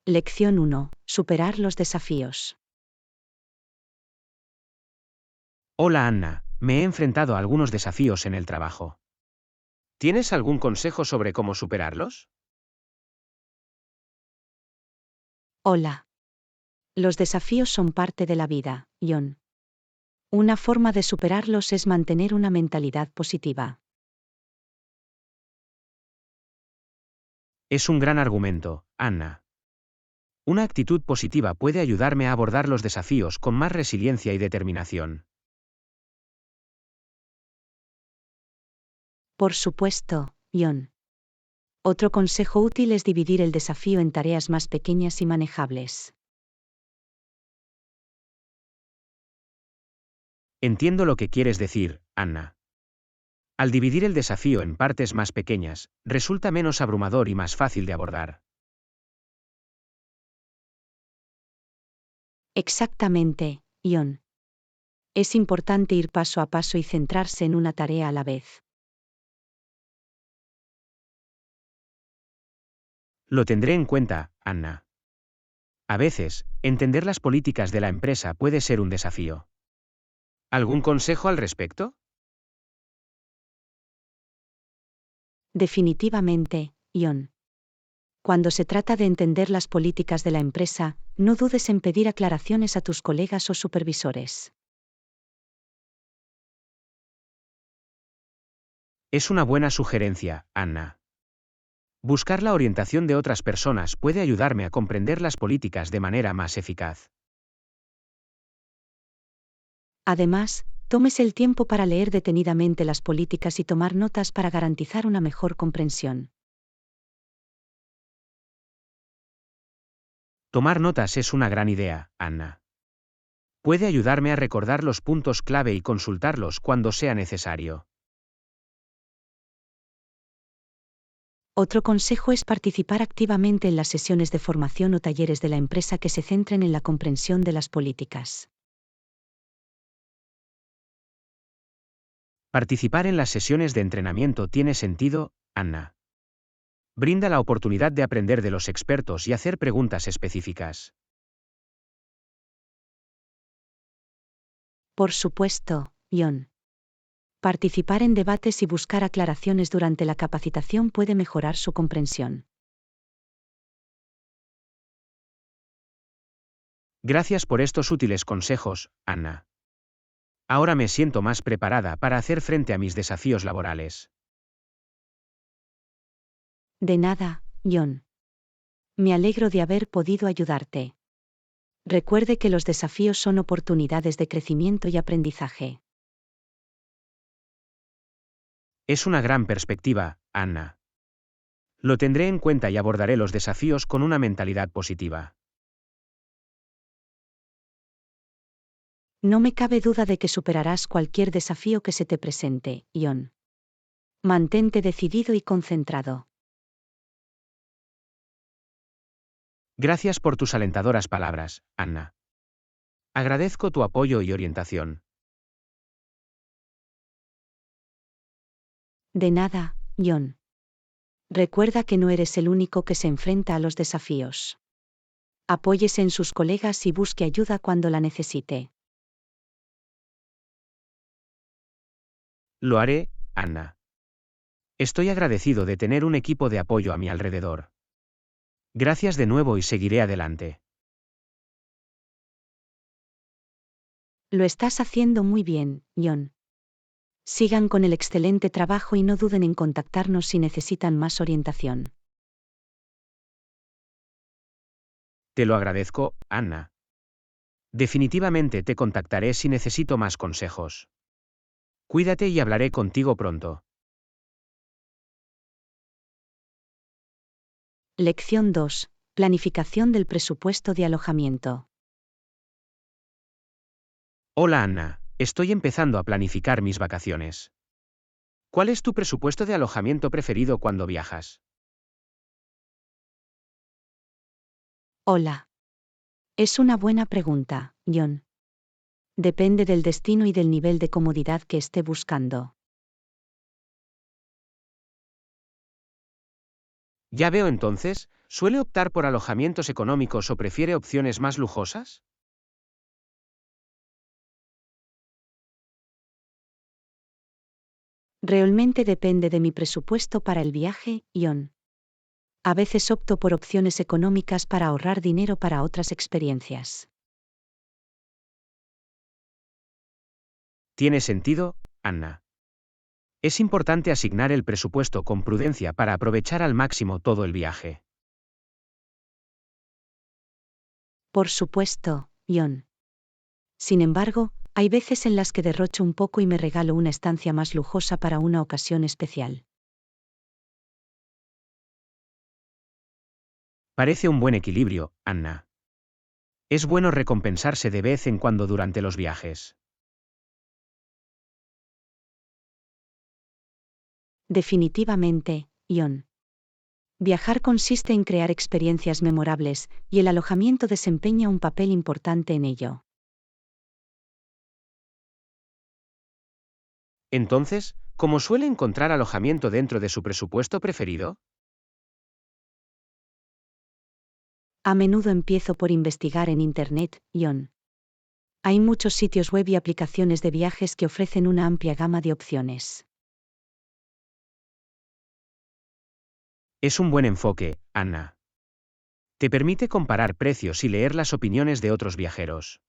Lección 1. Superar los desafíos. Hola Anna, me he enfrentado a algunos desafíos en el trabajo. ¿Tienes algún consejo sobre cómo superarlos? Hola. Los desafíos son parte de la vida, John. Una forma de superarlos es mantener una mentalidad positiva. Es un gran argumento, Anna. Una actitud positiva puede ayudarme a abordar los desafíos con más resiliencia y determinación. Por supuesto, John. Otro consejo útil es dividir el desafío en tareas más pequeñas y manejables. Entiendo lo que quieres decir, Anna. Al dividir el desafío en partes más pequeñas, resulta menos abrumador y más fácil de abordar. Exactamente, John. Es importante ir paso a paso y centrarse en una tarea a la vez. Lo tendré en cuenta, Anna. A veces, entender las políticas de la empresa puede ser un desafío. ¿Algún consejo al respecto? Definitivamente, John. Cuando se trata de entender las políticas de la empresa, no dudes en pedir aclaraciones a tus colegas o supervisores. Es una buena sugerencia, Anna. Buscar la orientación de otras personas puede ayudarme a comprender las políticas de manera más eficaz. Además, tómese el tiempo para leer detenidamente las políticas y tomar notas para garantizar una mejor comprensión. Tomar notas es una gran idea, Anna. Puede ayudarme a recordar los puntos clave y consultarlos cuando sea necesario. Otro consejo es participar activamente en las sesiones de formación o talleres de la empresa que se centren en la comprensión de las políticas. Participar en las sesiones de entrenamiento tiene sentido, Anna. Brinda la oportunidad de aprender de los expertos y hacer preguntas específicas. Por supuesto, John. Participar en debates y buscar aclaraciones durante la capacitación puede mejorar su comprensión. Gracias por estos útiles consejos, Anna. Ahora me siento más preparada para hacer frente a mis desafíos laborales. De nada, John. Me alegro de haber podido ayudarte. Recuerde que los desafíos son oportunidades de crecimiento y aprendizaje. Es una gran perspectiva, Anna. Lo tendré en cuenta y abordaré los desafíos con una mentalidad positiva. No me cabe duda de que superarás cualquier desafío que se te presente, John. Mantente decidido y concentrado. Gracias por tus alentadoras palabras, Anna. Agradezco tu apoyo y orientación. De nada, John. Recuerda que no eres el único que se enfrenta a los desafíos. Apóyese en sus colegas y busque ayuda cuando la necesite. Lo haré, Anna. Estoy agradecido de tener un equipo de apoyo a mi alrededor. Gracias de nuevo y seguiré adelante. Lo estás haciendo muy bien, John. Sigan con el excelente trabajo y no duden en contactarnos si necesitan más orientación. Te lo agradezco, Anna. Definitivamente te contactaré si necesito más consejos. Cuídate y hablaré contigo pronto. Lección 2. Planificación del presupuesto de alojamiento. Hola Anna, estoy empezando a planificar mis vacaciones. ¿Cuál es tu presupuesto de alojamiento preferido cuando viajas? Hola. Es una buena pregunta, John. Depende del destino y del nivel de comodidad que esté buscando. Ya veo entonces, ¿Suele optar por alojamientos económicos o prefiere opciones más lujosas? Realmente depende de mi presupuesto para el viaje, Ion. A veces opto por opciones económicas para ahorrar dinero para otras experiencias. Tiene sentido, Anna. Es importante asignar el presupuesto con prudencia para aprovechar al máximo todo el viaje. Por supuesto, Ion. Sin embargo, hay veces en las que derrocho un poco y me regalo una estancia más lujosa para una ocasión especial. Parece un buen equilibrio, Anna. Es bueno recompensarse de vez en cuando durante los viajes. Definitivamente, Ion. Viajar consiste en crear experiencias memorables, y el alojamiento desempeña un papel importante en ello. Entonces, ¿cómo suele encontrar alojamiento dentro de su presupuesto preferido? A menudo empiezo por investigar en Internet, Ion. Hay muchos sitios web y aplicaciones de viajes que ofrecen una amplia gama de opciones. Es un buen enfoque, Anna. Te permite comparar precios y leer las opiniones de otros viajeros.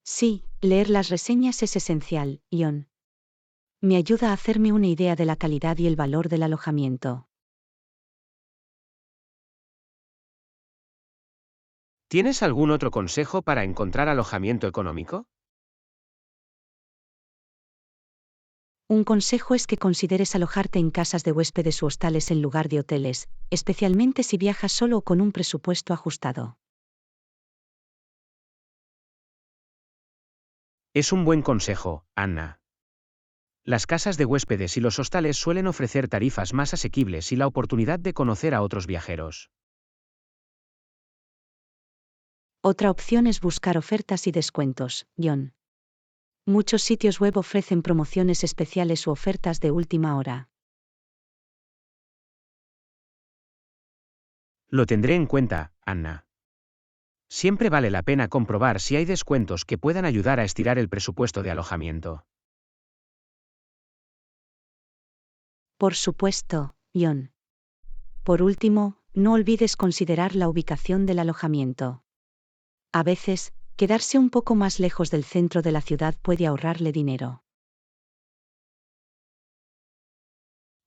Sí, leer las reseñas es esencial, Ion. Me ayuda a hacerme una idea de la calidad y el valor del alojamiento. ¿Tienes algún otro consejo para encontrar alojamiento económico? Un consejo es que consideres alojarte en casas de huéspedes u hostales en lugar de hoteles, especialmente si viajas solo o con un presupuesto ajustado. Es un buen consejo, Anna. Las casas de huéspedes y los hostales suelen ofrecer tarifas más asequibles y la oportunidad de conocer a otros viajeros. Otra opción es buscar ofertas y descuentos, John. Muchos sitios web ofrecen promociones especiales u ofertas de última hora. Lo tendré en cuenta, Anna. Siempre vale la pena comprobar si hay descuentos que puedan ayudar a estirar el presupuesto de alojamiento. Por supuesto, John. Por último, no olvides considerar la ubicación del alojamiento. A veces, quedarse un poco más lejos del centro de la ciudad puede ahorrarle dinero.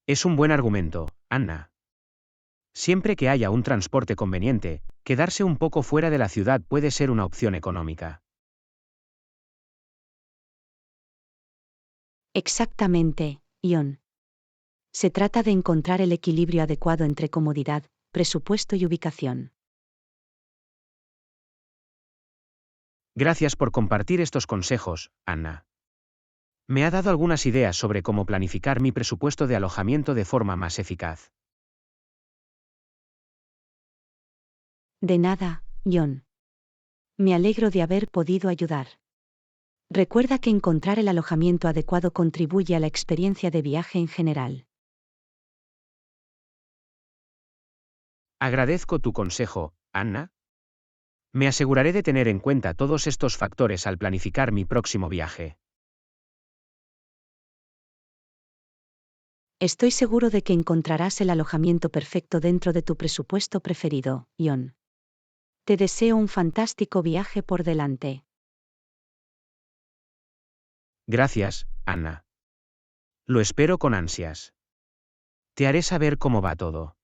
Es un buen argumento, Anna. Siempre que haya un transporte conveniente, quedarse un poco fuera de la ciudad puede ser una opción económica. Exactamente, Ion. Se trata de encontrar el equilibrio adecuado entre comodidad, presupuesto y ubicación. Gracias por compartir estos consejos, Anna. Me ha dado algunas ideas sobre cómo planificar mi presupuesto de alojamiento de forma más eficaz. De nada, John. Me alegro de haber podido ayudar. Recuerda que encontrar el alojamiento adecuado contribuye a la experiencia de viaje en general. Agradezco tu consejo, Anna. Me aseguraré de tener en cuenta todos estos factores al planificar mi próximo viaje. Estoy seguro de que encontrarás el alojamiento perfecto dentro de tu presupuesto preferido, John. Te deseo un fantástico viaje por delante. Gracias, Anna. Lo espero con ansias. Te haré saber cómo va todo.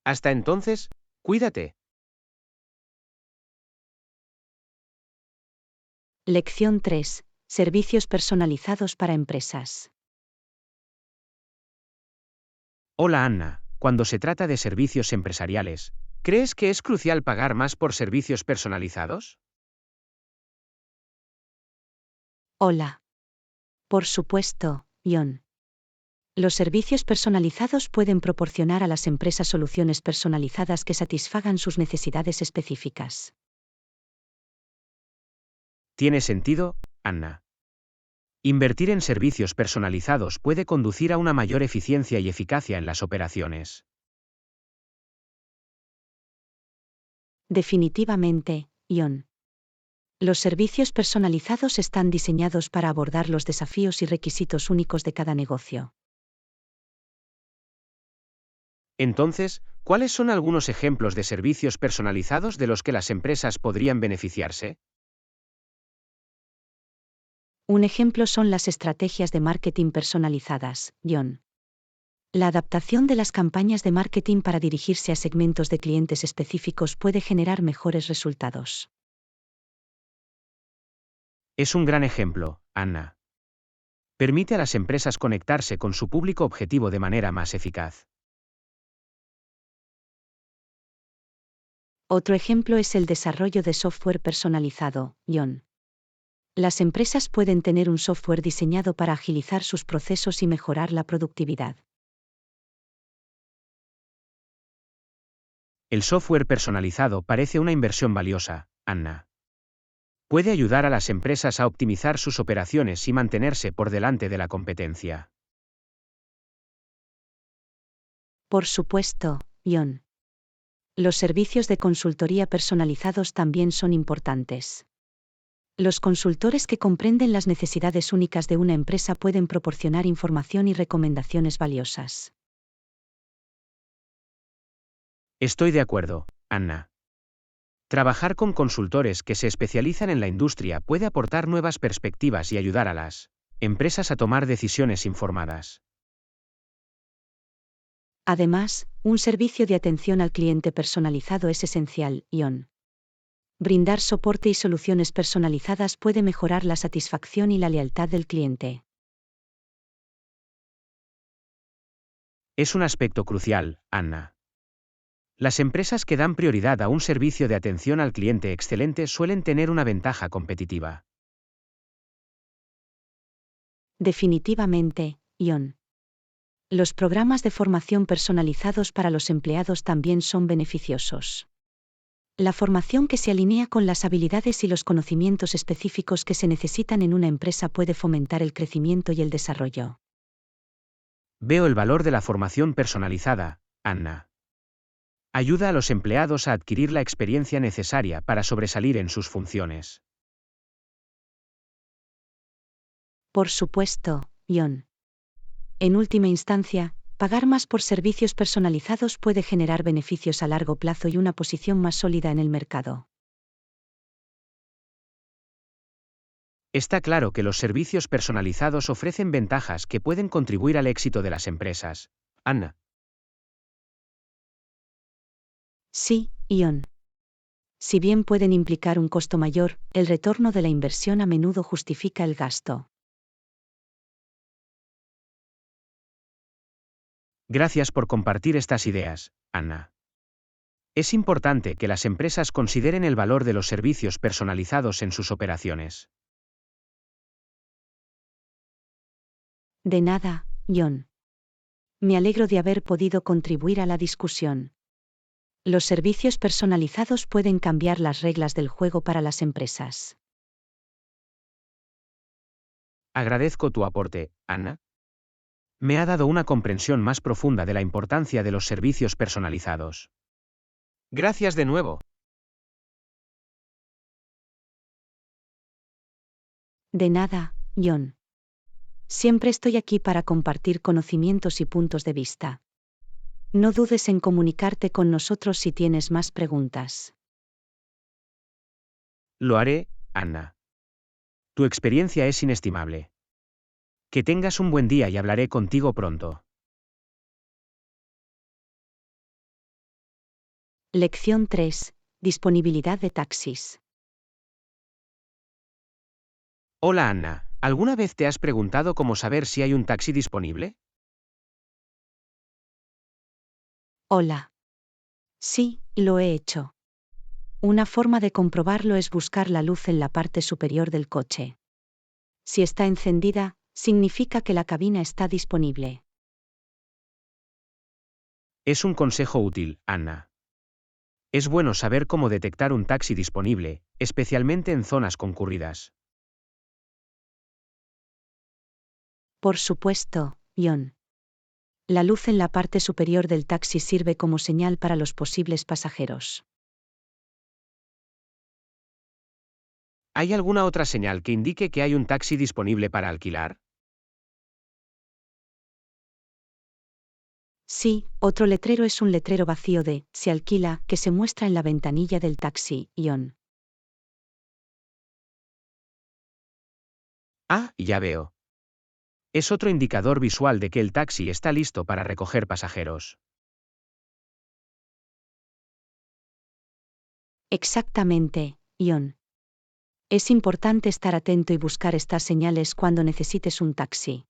Hasta entonces, cuídate. Lección 3. Servicios personalizados para empresas. Hola Anna, cuando se trata de servicios empresariales, ¿crees que es crucial pagar más por servicios personalizados? Hola. Por supuesto, John. Los servicios personalizados pueden proporcionar a las empresas soluciones personalizadas que satisfagan sus necesidades específicas. Tiene sentido, Anna. Invertir en servicios personalizados puede conducir a una mayor eficiencia y eficacia en las operaciones. Definitivamente, Ion. Los servicios personalizados están diseñados para abordar los desafíos y requisitos únicos de cada negocio. Entonces, ¿cuáles son algunos ejemplos de servicios personalizados de los que las empresas podrían beneficiarse? Un ejemplo son las estrategias de marketing personalizadas, Ion. La adaptación de las campañas de marketing para dirigirse a segmentos de clientes específicos puede generar mejores resultados. Es un gran ejemplo, Anna. Permite a las empresas conectarse con su público objetivo de manera más eficaz. Otro ejemplo es el desarrollo de software personalizado, Ion. Las empresas pueden tener un software diseñado para agilizar sus procesos y mejorar la productividad. El software personalizado parece una inversión valiosa, Anna. Puede ayudar a las empresas a optimizar sus operaciones y mantenerse por delante de la competencia. Por supuesto, Ion. Los servicios de consultoría personalizados también son importantes. Los consultores que comprenden las necesidades únicas de una empresa pueden proporcionar información y recomendaciones valiosas. Estoy de acuerdo, Anna. Trabajar con consultores que se especializan en la industria puede aportar nuevas perspectivas y ayudar a las empresas a tomar decisiones informadas. Además, un servicio de atención al cliente personalizado es esencial, Ion. Brindar soporte y soluciones personalizadas puede mejorar la satisfacción y la lealtad del cliente. Es un aspecto crucial, Anna. Las empresas que dan prioridad a un servicio de atención al cliente excelente suelen tener una ventaja competitiva. Definitivamente, Ion. Los programas de formación personalizados para los empleados también son beneficiosos. La formación que se alinea con las habilidades y los conocimientos específicos que se necesitan en una empresa puede fomentar el crecimiento y el desarrollo. Veo el valor de la formación personalizada, Anna. Ayuda a los empleados a adquirir la experiencia necesaria para sobresalir en sus funciones. Por supuesto, Ion. En última instancia, pagar más por servicios personalizados puede generar beneficios a largo plazo y una posición más sólida en el mercado. Está claro que los servicios personalizados ofrecen ventajas que pueden contribuir al éxito de las empresas. Anna. Sí, Ion. Si bien pueden implicar un costo mayor, el retorno de la inversión a menudo justifica el gasto. Gracias por compartir estas ideas, Anna. Es importante que las empresas consideren el valor de los servicios personalizados en sus operaciones. De nada, Ion. Me alegro de haber podido contribuir a la discusión. Los servicios personalizados pueden cambiar las reglas del juego para las empresas. Agradezco tu aporte, Anna. Me ha dado una comprensión más profunda de la importancia de los servicios personalizados. Gracias de nuevo. De nada, Ion. Siempre estoy aquí para compartir conocimientos y puntos de vista. No dudes en comunicarte con nosotros si tienes más preguntas. Lo haré, Anna. Tu experiencia es inestimable. Que tengas un buen día y hablaré contigo pronto. Lección 3. Disponibilidad de taxis. Hola Anna, ¿alguna vez te has preguntado cómo saber si hay un taxi disponible? Hola. Sí, lo he hecho. Una forma de comprobarlo es buscar la luz en la parte superior del coche. Si está encendida, significa que la cabina está disponible. Es un consejo útil, Anna. Es bueno saber cómo detectar un taxi disponible, especialmente en zonas concurridas. Por supuesto, John. La luz en la parte superior del taxi sirve como señal para los posibles pasajeros. ¿Hay alguna otra señal que indique que hay un taxi disponible para alquilar? Sí, otro letrero es un letrero vacío de "Se alquila" que se muestra en la ventanilla del taxi, John. Ah, ya veo. Es otro indicador visual de que el taxi está listo para recoger pasajeros. Exactamente, John. Es importante estar atento y buscar estas señales cuando necesites un taxi.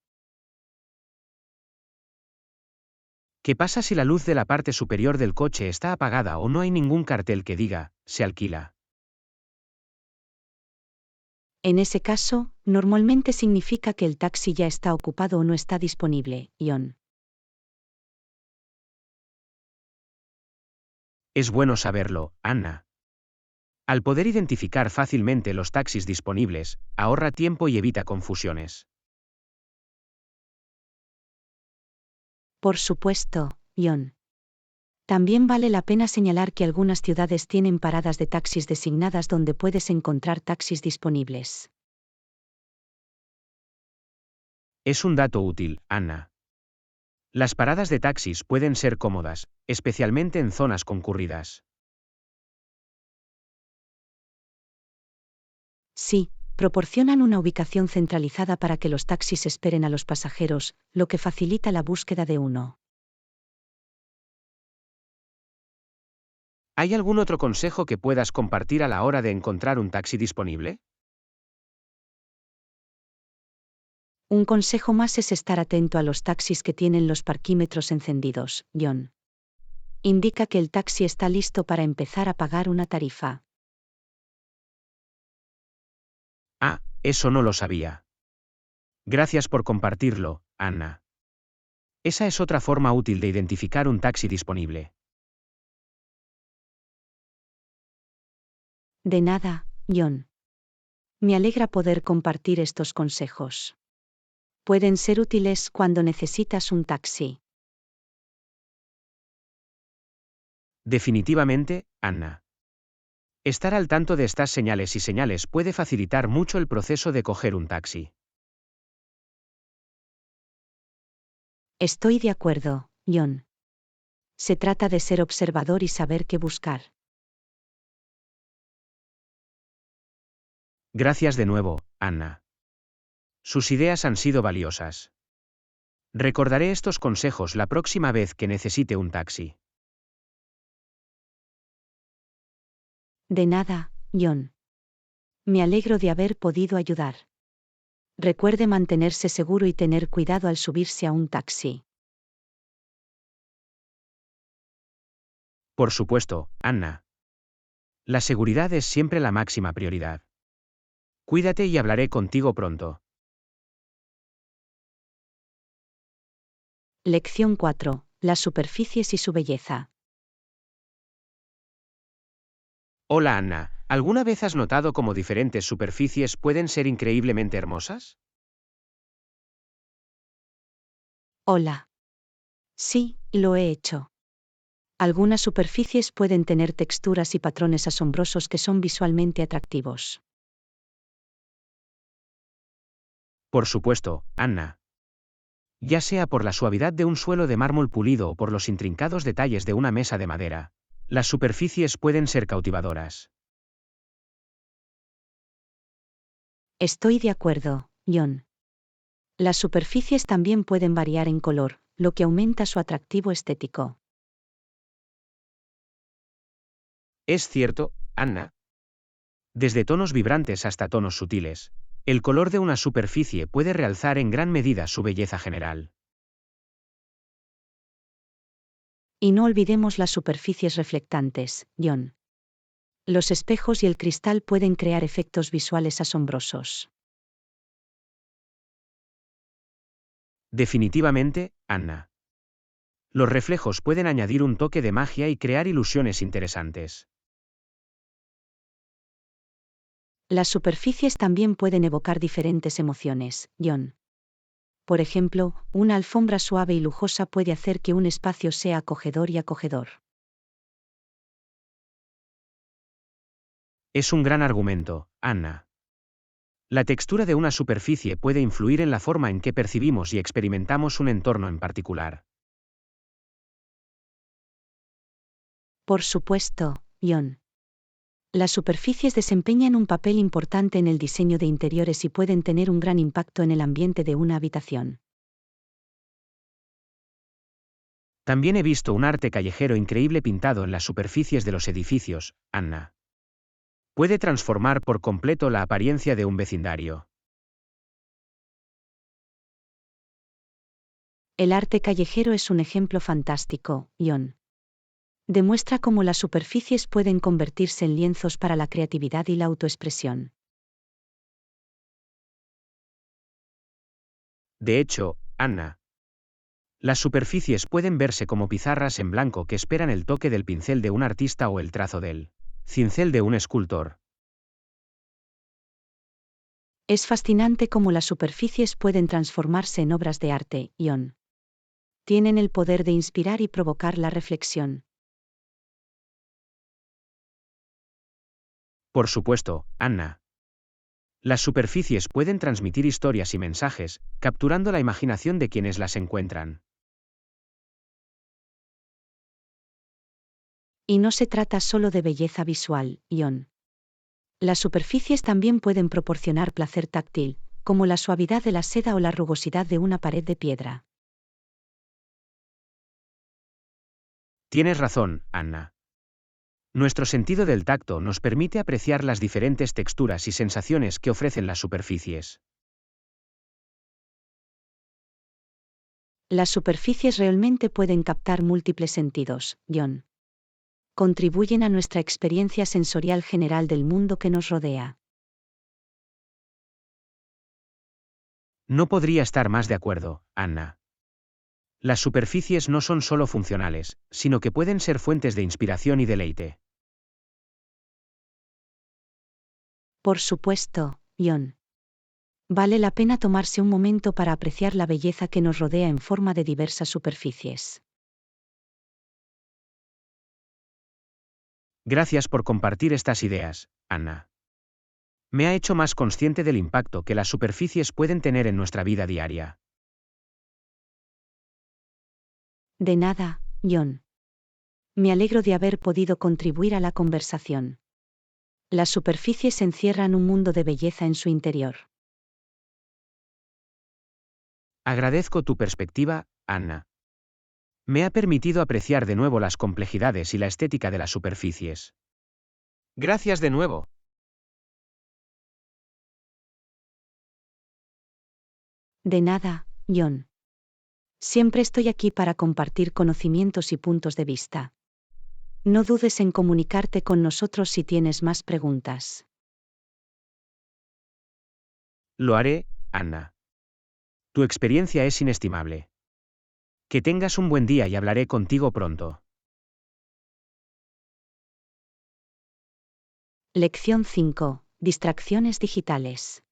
¿Qué pasa si la luz de la parte superior del coche está apagada o no hay ningún cartel que diga "se alquila"? En ese caso, normalmente significa que el taxi ya está ocupado o no está disponible, John. Es bueno saberlo, Anna. Al poder identificar fácilmente los taxis disponibles, ahorra tiempo y evita confusiones. Por supuesto, John. También vale la pena señalar que algunas ciudades tienen paradas de taxis designadas donde puedes encontrar taxis disponibles. Es un dato útil, Anna. Las paradas de taxis pueden ser cómodas, especialmente en zonas concurridas. Sí, proporcionan una ubicación centralizada para que los taxis esperen a los pasajeros, lo que facilita la búsqueda de uno. ¿Hay algún otro consejo que puedas compartir a la hora de encontrar un taxi disponible? Un consejo más es estar atento a los taxis que tienen los parquímetros encendidos, John. Indica que el taxi está listo para empezar a pagar una tarifa. Ah, eso no lo sabía. Gracias por compartirlo, Anna. Esa es otra forma útil de identificar un taxi disponible. De nada, John. Me alegra poder compartir estos consejos. Pueden ser útiles cuando necesitas un taxi. Definitivamente, Anna. Estar al tanto de estas señales y señales puede facilitar mucho el proceso de coger un taxi. Estoy de acuerdo, John. Se trata de ser observador y saber qué buscar. Gracias de nuevo, Anna. Sus ideas han sido valiosas. Recordaré estos consejos la próxima vez que necesite un taxi. De nada, John. Me alegro de haber podido ayudar. Recuerde mantenerse seguro y tener cuidado al subirse a un taxi. Por supuesto, Anna. La seguridad es siempre la máxima prioridad. Cuídate y hablaré contigo pronto. Lección 4. Las superficies y su belleza. Hola Anna, ¿alguna vez has notado cómo diferentes superficies pueden ser increíblemente hermosas? Hola. Sí, lo he hecho. Algunas superficies pueden tener texturas y patrones asombrosos que son visualmente atractivos. Por supuesto, Anna. Ya sea por la suavidad de un suelo de mármol pulido o por los intrincados detalles de una mesa de madera, las superficies pueden ser cautivadoras. Estoy de acuerdo, John. Las superficies también pueden variar en color, lo que aumenta su atractivo estético. Es cierto, Anna. Desde tonos vibrantes hasta tonos sutiles, el color de una superficie puede realzar en gran medida su belleza general. Y no olvidemos las superficies reflectantes, John. Los espejos y el cristal pueden crear efectos visuales asombrosos. Definitivamente, Anna. Los reflejos pueden añadir un toque de magia y crear ilusiones interesantes. Las superficies también pueden evocar diferentes emociones, John. Por ejemplo, una alfombra suave y lujosa puede hacer que un espacio sea acogedor y acogedor. Es un gran argumento, Anna. La textura de una superficie puede influir en la forma en que percibimos y experimentamos un entorno en particular. Por supuesto, John. Las superficies desempeñan un papel importante en el diseño de interiores y pueden tener un gran impacto en el ambiente de una habitación. También he visto un arte callejero increíble pintado en las superficies de los edificios, Anna. Puede transformar por completo la apariencia de un vecindario. El arte callejero es un ejemplo fantástico, John. Demuestra cómo las superficies pueden convertirse en lienzos para la creatividad y la autoexpresión. De hecho, Anna, las superficies pueden verse como pizarras en blanco que esperan el toque del pincel de un artista o el trazo del cincel de un escultor. Es fascinante cómo las superficies pueden transformarse en obras de arte, John. Tienen el poder de inspirar y provocar la reflexión. Por supuesto, Anna. Las superficies pueden transmitir historias y mensajes, capturando la imaginación de quienes las encuentran. Y no se trata solo de belleza visual, John. Las superficies también pueden proporcionar placer táctil, como la suavidad de la seda o la rugosidad de una pared de piedra. Tienes razón, Anna. Nuestro sentido del tacto nos permite apreciar las diferentes texturas y sensaciones que ofrecen las superficies. Las superficies realmente pueden captar múltiples sentidos, John. Contribuyen a nuestra experiencia sensorial general del mundo que nos rodea. No podría estar más de acuerdo, Anna. Las superficies no son solo funcionales, sino que pueden ser fuentes de inspiración y deleite. Por supuesto, John. Vale la pena tomarse un momento para apreciar la belleza que nos rodea en forma de diversas superficies. Gracias por compartir estas ideas, Anna. Me ha hecho más consciente del impacto que las superficies pueden tener en nuestra vida diaria. De nada, John. Me alegro de haber podido contribuir a la conversación. Las superficies encierran un mundo de belleza en su interior. Agradezco tu perspectiva, Anna. Me ha permitido apreciar de nuevo las complejidades y la estética de las superficies. Gracias de nuevo. De nada, John. Siempre estoy aquí para compartir conocimientos y puntos de vista. No dudes en comunicarte con nosotros si tienes más preguntas. Lo haré, Anna. Tu experiencia es inestimable. Que tengas un buen día y hablaré contigo pronto. Lección 5. Distracciones digitales.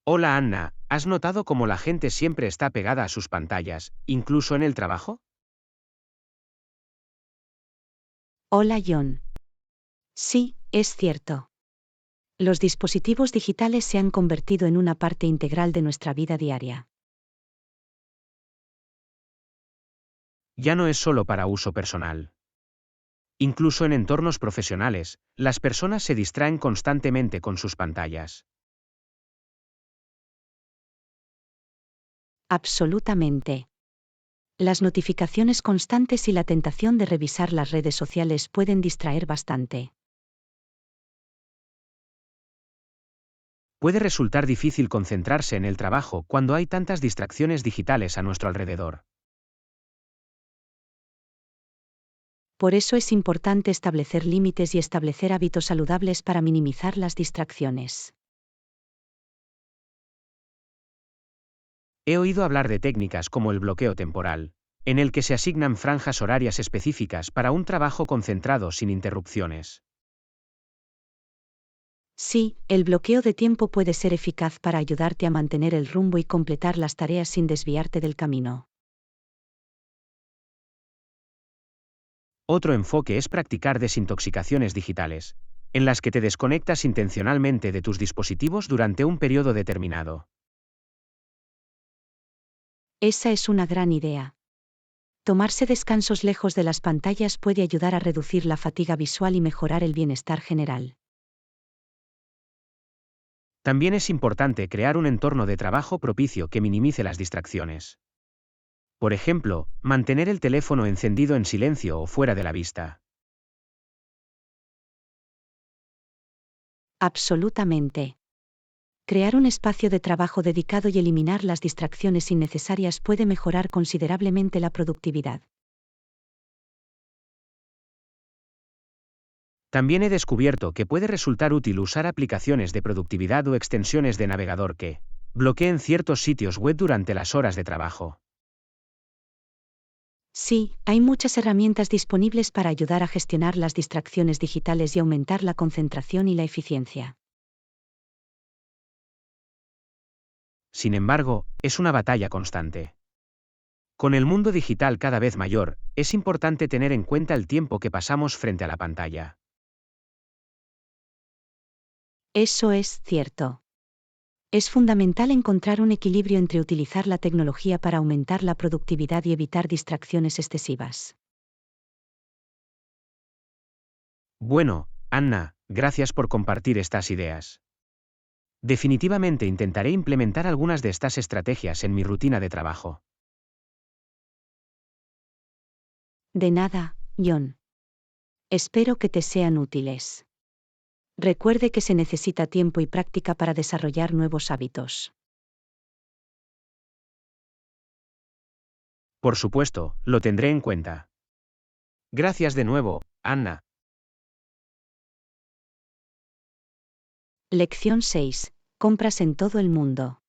Hola Anna, ¿has notado cómo la gente siempre está pegada a sus pantallas, incluso en el trabajo? Hola, John. Sí, es cierto. Los dispositivos digitales se han convertido en una parte integral de nuestra vida diaria. Ya no es solo para uso personal. Incluso en entornos profesionales, las personas se distraen constantemente con sus pantallas. Absolutamente. Las notificaciones constantes y la tentación de revisar las redes sociales pueden distraer bastante. Puede resultar difícil concentrarse en el trabajo cuando hay tantas distracciones digitales a nuestro alrededor. Por eso es importante establecer límites y establecer hábitos saludables para minimizar las distracciones. He oído hablar de técnicas como el bloqueo temporal, en el que se asignan franjas horarias específicas para un trabajo concentrado sin interrupciones. Sí, el bloqueo de tiempo puede ser eficaz para ayudarte a mantener el rumbo y completar las tareas sin desviarte del camino. Otro enfoque es practicar desintoxicaciones digitales, en las que te desconectas intencionalmente de tus dispositivos durante un periodo determinado. Esa es una gran idea. Tomarse descansos lejos de las pantallas puede ayudar a reducir la fatiga visual y mejorar el bienestar general. También es importante crear un entorno de trabajo propicio que minimice las distracciones. Por ejemplo, mantener el teléfono encendido en silencio o fuera de la vista. Absolutamente. Crear un espacio de trabajo dedicado y eliminar las distracciones innecesarias puede mejorar considerablemente la productividad. También he descubierto que puede resultar útil usar aplicaciones de productividad o extensiones de navegador que bloqueen ciertos sitios web durante las horas de trabajo. Sí, hay muchas herramientas disponibles para ayudar a gestionar las distracciones digitales y aumentar la concentración y la eficiencia. Sin embargo, es una batalla constante. Con el mundo digital cada vez mayor, es importante tener en cuenta el tiempo que pasamos frente a la pantalla. Eso es cierto. Es fundamental encontrar un equilibrio entre utilizar la tecnología para aumentar la productividad y evitar distracciones excesivas. Bueno, Anna, gracias por compartir estas ideas. Definitivamente intentaré implementar algunas de estas estrategias en mi rutina de trabajo. De nada, John. Espero que te sean útiles. Recuerde que se necesita tiempo y práctica para desarrollar nuevos hábitos. Por supuesto, lo tendré en cuenta. Gracias de nuevo, Anna. Lección 6. Compras en todo el mundo.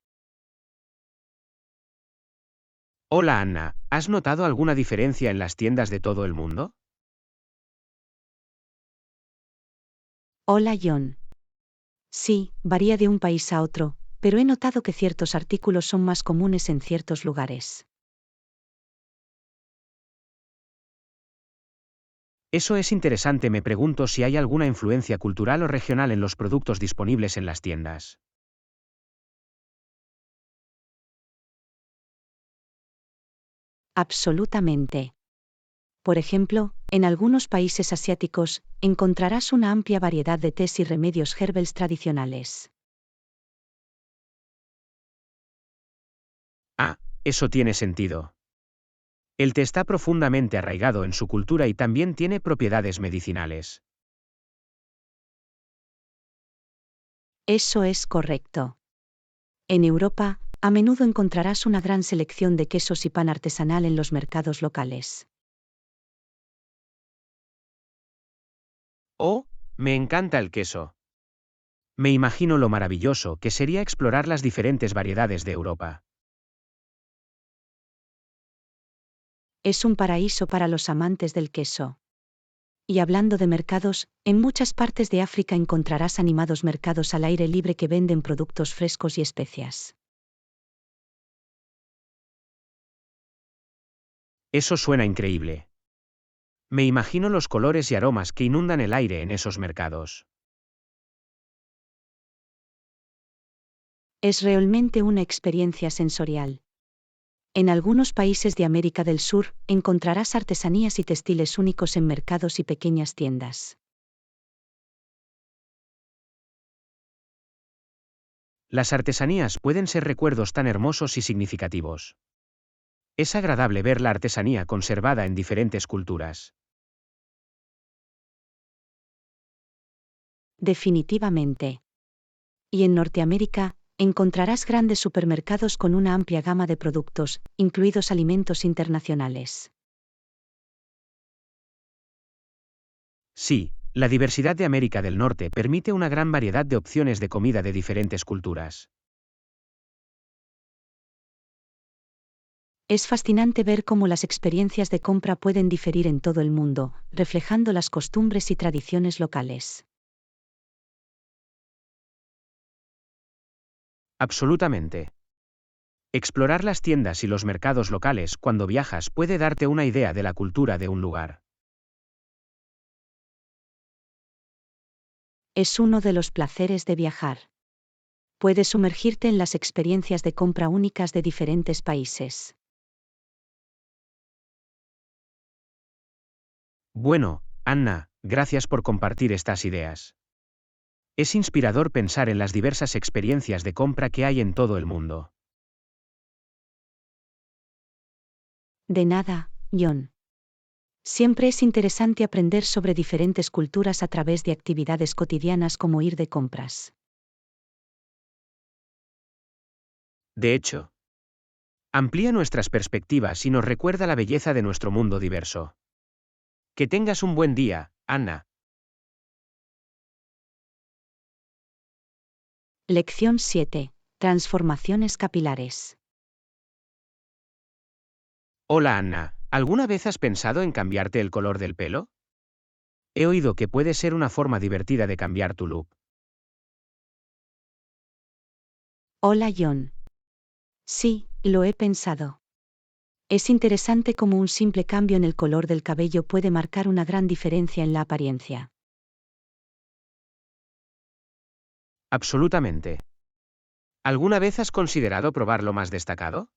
Hola Anna, ¿has notado alguna diferencia en las tiendas de todo el mundo? Hola, John. Sí, varía de un país a otro, pero he notado que ciertos artículos son más comunes en ciertos lugares. Eso es interesante, me pregunto si hay alguna influencia cultural o regional en los productos disponibles en las tiendas. Absolutamente. Por ejemplo, en algunos países asiáticos, encontrarás una amplia variedad de tés y remedios herbales tradicionales. Ah, eso tiene sentido. El té está profundamente arraigado en su cultura y también tiene propiedades medicinales. Eso es correcto. En Europa, a menudo encontrarás una gran selección de quesos y pan artesanal en los mercados locales. Oh, me encanta el queso. Me imagino lo maravilloso que sería explorar las diferentes variedades de Europa. Es un paraíso para los amantes del queso. Y hablando de mercados, en muchas partes de África encontrarás animados mercados al aire libre que venden productos frescos y especias. Eso suena increíble. Me imagino los colores y aromas que inundan el aire en esos mercados. Es realmente una experiencia sensorial. En algunos países de América del Sur, encontrarás artesanías y textiles únicos en mercados y pequeñas tiendas. Las artesanías pueden ser recuerdos tan hermosos y significativos. Es agradable ver la artesanía conservada en diferentes culturas. Definitivamente. Y en Norteamérica, encontrarás grandes supermercados con una amplia gama de productos, incluidos alimentos internacionales. Sí, la diversidad de América del Norte permite una gran variedad de opciones de comida de diferentes culturas. Es fascinante ver cómo las experiencias de compra pueden diferir en todo el mundo, reflejando las costumbres y tradiciones locales. Absolutamente. Explorar las tiendas y los mercados locales cuando viajas puede darte una idea de la cultura de un lugar. Es uno de los placeres de viajar. Puedes sumergirte en las experiencias de compra únicas de diferentes países. Bueno, Anna, gracias por compartir estas ideas. Es inspirador pensar en las diversas experiencias de compra que hay en todo el mundo. De nada, John. Siempre es interesante aprender sobre diferentes culturas a través de actividades cotidianas como ir de compras. De hecho, amplía nuestras perspectivas y nos recuerda la belleza de nuestro mundo diverso. Que tengas un buen día, Anna. Lección 7. Transformaciones capilares. Hola, Anna. ¿Alguna vez has pensado en cambiarte el color del pelo? He oído que puede ser una forma divertida de cambiar tu look. Hola, John. Sí, lo he pensado. Es interesante cómo un simple cambio en el color del cabello puede marcar una gran diferencia en la apariencia. Absolutamente. ¿Alguna vez has considerado probar lo más destacado?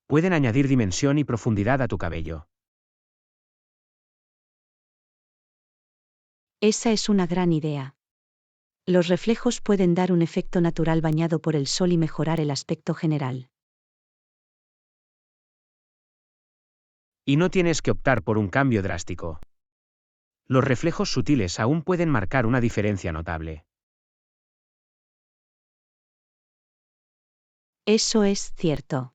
Pueden añadir dimensión y profundidad a tu cabello. Esa es una gran idea. Los reflejos pueden dar un efecto natural bañado por el sol y mejorar el aspecto general. Y no tienes que optar por un cambio drástico. Los reflejos sutiles aún pueden marcar una diferencia notable. Eso es cierto.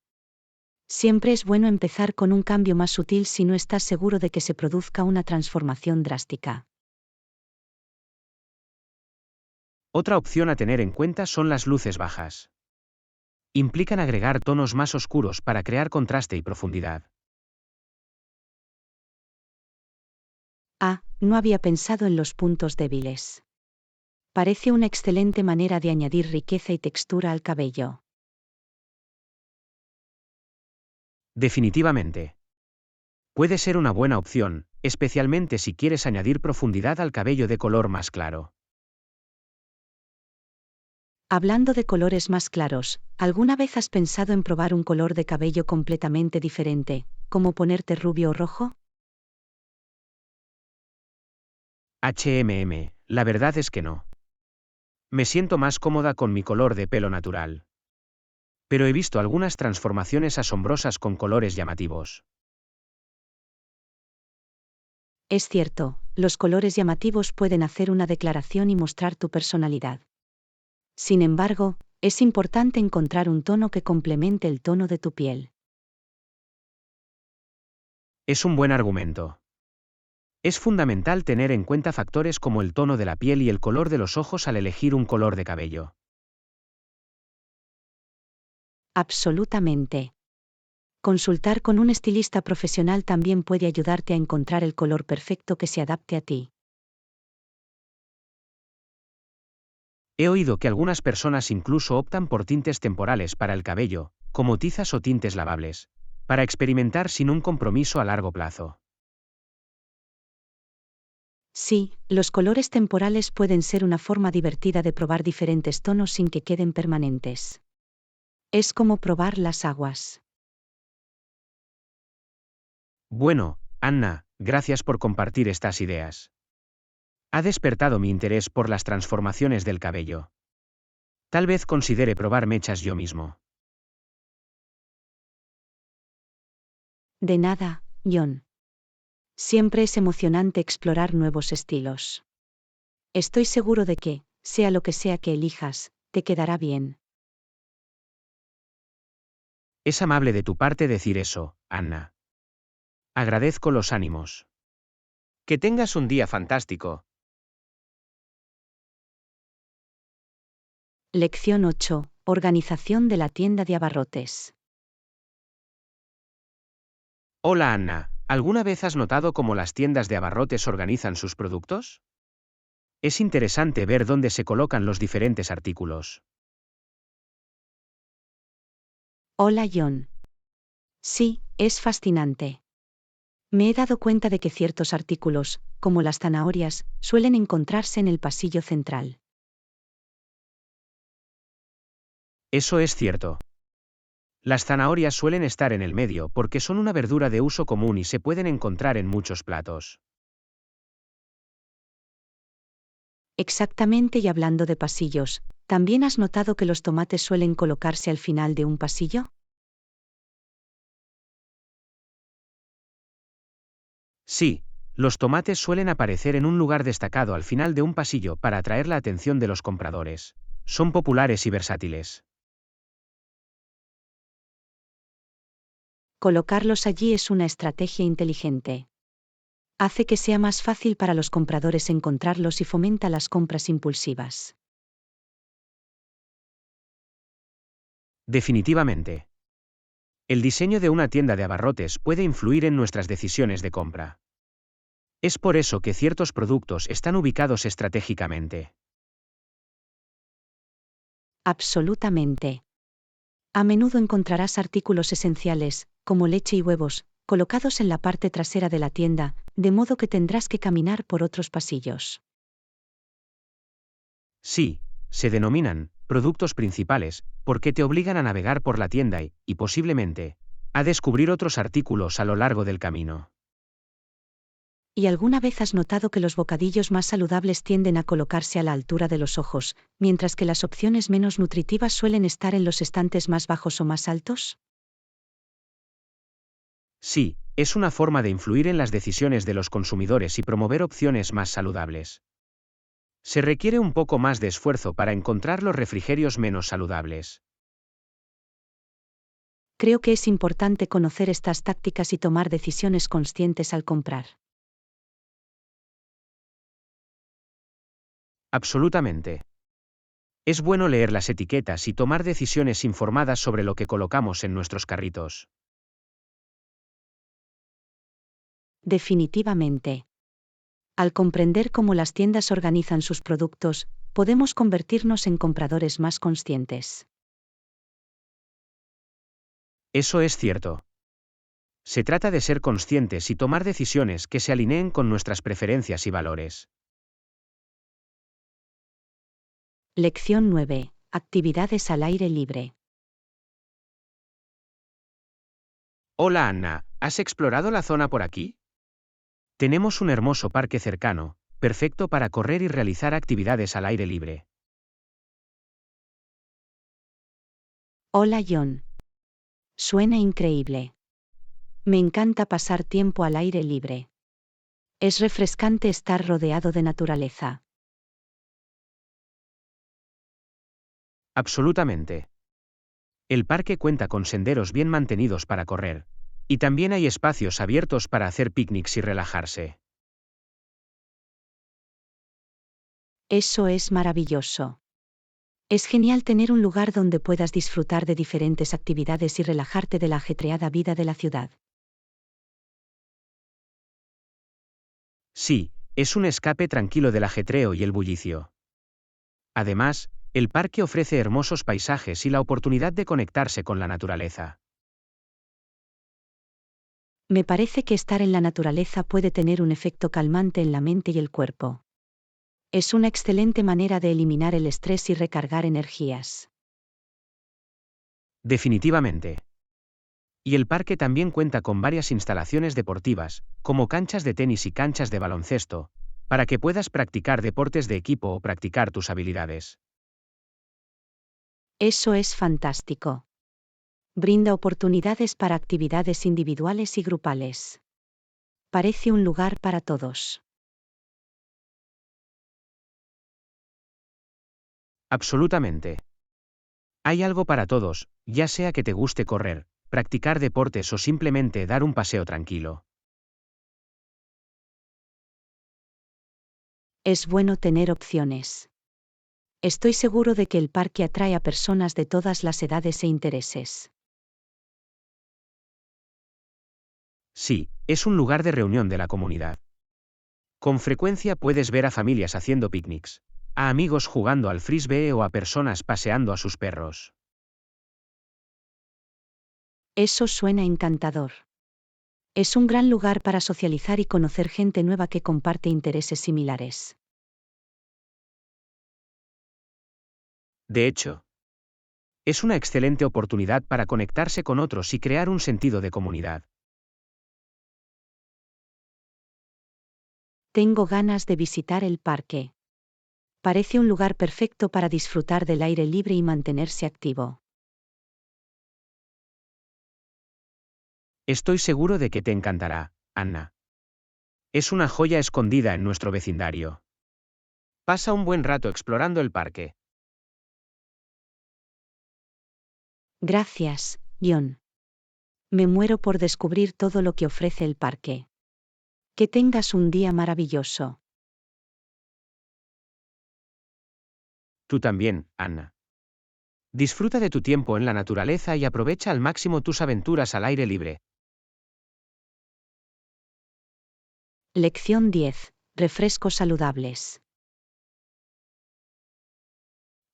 Siempre es bueno empezar con un cambio más sutil si no estás seguro de que se produzca una transformación drástica. Otra opción a tener en cuenta son las luces bajas. Implican agregar tonos más oscuros para crear contraste y profundidad. Ah, no había pensado en los puntos débiles. Parece una excelente manera de añadir riqueza y textura al cabello. Definitivamente. Puede ser una buena opción, especialmente si quieres añadir profundidad al cabello de color más claro. Hablando de colores más claros, ¿alguna vez has pensado en probar un color de cabello completamente diferente, como ponerte rubio o rojo? La verdad es que no. Me siento más cómoda con mi color de pelo natural. Pero he visto algunas transformaciones asombrosas con colores llamativos. Es cierto, los colores llamativos pueden hacer una declaración y mostrar tu personalidad. Sin embargo, es importante encontrar un tono que complemente el tono de tu piel. Es un buen argumento. Es fundamental tener en cuenta factores como el tono de la piel y el color de los ojos al elegir un color de cabello. Absolutamente. Consultar con un estilista profesional también puede ayudarte a encontrar el color perfecto que se adapte a ti. He oído que algunas personas incluso optan por tintes temporales para el cabello, como tizas o tintes lavables, para experimentar sin un compromiso a largo plazo. Sí, los colores temporales pueden ser una forma divertida de probar diferentes tonos sin que queden permanentes. Es como probar las aguas. Bueno, Anna, gracias por compartir estas ideas. Ha despertado mi interés por las transformaciones del cabello. Tal vez considere probar mechas yo mismo. De nada, John. Siempre es emocionante explorar nuevos estilos. Estoy seguro de que, sea lo que sea que elijas, te quedará bien. Es amable de tu parte decir eso, Anna. Agradezco los ánimos. Que tengas un día fantástico. Lección 8. Organización de la tienda de abarrotes. Hola Anna, ¿alguna vez has notado cómo las tiendas de abarrotes organizan sus productos? Es interesante ver dónde se colocan los diferentes artículos. Hola John. Sí, es fascinante. Me he dado cuenta de que ciertos artículos, como las zanahorias, suelen encontrarse en el pasillo central. Eso es cierto. Las zanahorias suelen estar en el medio porque son una verdura de uso común y se pueden encontrar en muchos platos. Exactamente, y hablando de pasillos, ¿también has notado que los tomates suelen colocarse al final de un pasillo? Sí, los tomates suelen aparecer en un lugar destacado al final de un pasillo para atraer la atención de los compradores. Son populares y versátiles. Colocarlos allí es una estrategia inteligente. Hace que sea más fácil para los compradores encontrarlos y fomenta las compras impulsivas. Definitivamente. El diseño de una tienda de abarrotes puede influir en nuestras decisiones de compra. Es por eso que ciertos productos están ubicados estratégicamente. Absolutamente. A menudo encontrarás artículos esenciales, como leche y huevos, colocados en la parte trasera de la tienda, de modo que tendrás que caminar por otros pasillos. Sí, se denominan productos principales porque te obligan a navegar por la tienda y posiblemente, a descubrir otros artículos a lo largo del camino. ¿Y alguna vez has notado que los bocadillos más saludables tienden a colocarse a la altura de los ojos, mientras que las opciones menos nutritivas suelen estar en los estantes más bajos o más altos? Sí, es una forma de influir en las decisiones de los consumidores y promover opciones más saludables. Se requiere un poco más de esfuerzo para encontrar los refrigerios menos saludables. Creo que es importante conocer estas tácticas y tomar decisiones conscientes al comprar. Absolutamente. Es bueno leer las etiquetas y tomar decisiones informadas sobre lo que colocamos en nuestros carritos. Definitivamente. Al comprender cómo las tiendas organizan sus productos, podemos convertirnos en compradores más conscientes. Eso es cierto. Se trata de ser conscientes y tomar decisiones que se alineen con nuestras preferencias y valores. Lección 9. Actividades al aire libre. Hola Anna, ¿has explorado la zona por aquí? Tenemos un hermoso parque cercano, perfecto para correr y realizar actividades al aire libre. Hola John. Suena increíble. Me encanta pasar tiempo al aire libre. Es refrescante estar rodeado de naturaleza. Absolutamente. El parque cuenta con senderos bien mantenidos para correr, y también hay espacios abiertos para hacer picnics y relajarse. Eso es maravilloso. Es genial tener un lugar donde puedas disfrutar de diferentes actividades y relajarte de la ajetreada vida de la ciudad. Sí, es un escape tranquilo del ajetreo y el bullicio. Además, el parque ofrece hermosos paisajes y la oportunidad de conectarse con la naturaleza. Me parece que estar en la naturaleza puede tener un efecto calmante en la mente y el cuerpo. Es una excelente manera de eliminar el estrés y recargar energías. Definitivamente. Y el parque también cuenta con varias instalaciones deportivas, como canchas de tenis y canchas de baloncesto, para que puedas practicar deportes de equipo o practicar tus habilidades. Eso es fantástico. Brinda oportunidades para actividades individuales y grupales. Parece un lugar para todos. Absolutamente. Hay algo para todos, ya sea que te guste correr, practicar deportes o simplemente dar un paseo tranquilo. Es bueno tener opciones. Estoy seguro de que el parque atrae a personas de todas las edades e intereses. Sí, es un lugar de reunión de la comunidad. Con frecuencia puedes ver a familias haciendo picnics, a amigos jugando al frisbee o a personas paseando a sus perros. Eso suena encantador. Es un gran lugar para socializar y conocer gente nueva que comparte intereses similares. De hecho, es una excelente oportunidad para conectarse con otros y crear un sentido de comunidad. Tengo ganas de visitar el parque. Parece un lugar perfecto para disfrutar del aire libre y mantenerse activo. Estoy seguro de que te encantará, Anna. Es una joya escondida en nuestro vecindario. Pasa un buen rato explorando el parque. Gracias, John. Me muero por descubrir todo lo que ofrece el parque. Que tengas un día maravilloso. Tú también, Anna. Disfruta de tu tiempo en la naturaleza y aprovecha al máximo tus aventuras al aire libre. Lección 10. Refrescos saludables.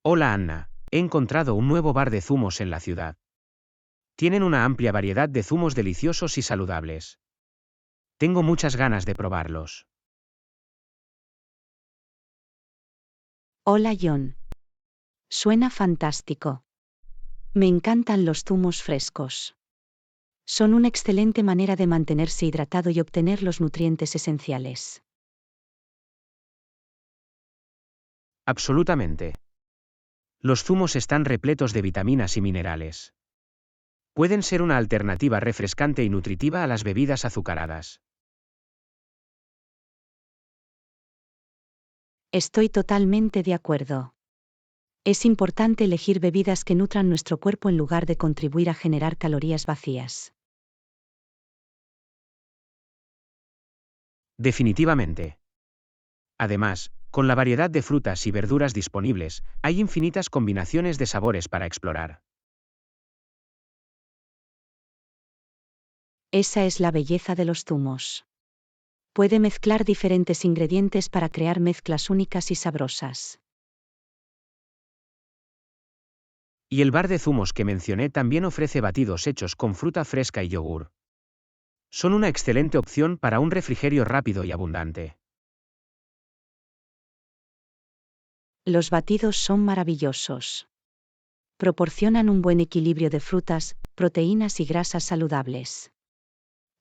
Hola Anna, he encontrado un nuevo bar de zumos en la ciudad. Tienen una amplia variedad de zumos deliciosos y saludables. Tengo muchas ganas de probarlos. Hola John. Suena fantástico. Me encantan los zumos frescos. Son una excelente manera de mantenerse hidratado y obtener los nutrientes esenciales. Absolutamente. Los zumos están repletos de vitaminas y minerales. Pueden ser una alternativa refrescante y nutritiva a las bebidas azucaradas. Estoy totalmente de acuerdo. Es importante elegir bebidas que nutran nuestro cuerpo en lugar de contribuir a generar calorías vacías. Definitivamente. Además, con la variedad de frutas y verduras disponibles, hay infinitas combinaciones de sabores para explorar. Esa es la belleza de los zumos. Puede mezclar diferentes ingredientes para crear mezclas únicas y sabrosas. Y el bar de zumos que mencioné también ofrece batidos hechos con fruta fresca y yogur. Son una excelente opción para un refrigerio rápido y abundante. Los batidos son maravillosos. Proporcionan un buen equilibrio de frutas, proteínas y grasas saludables.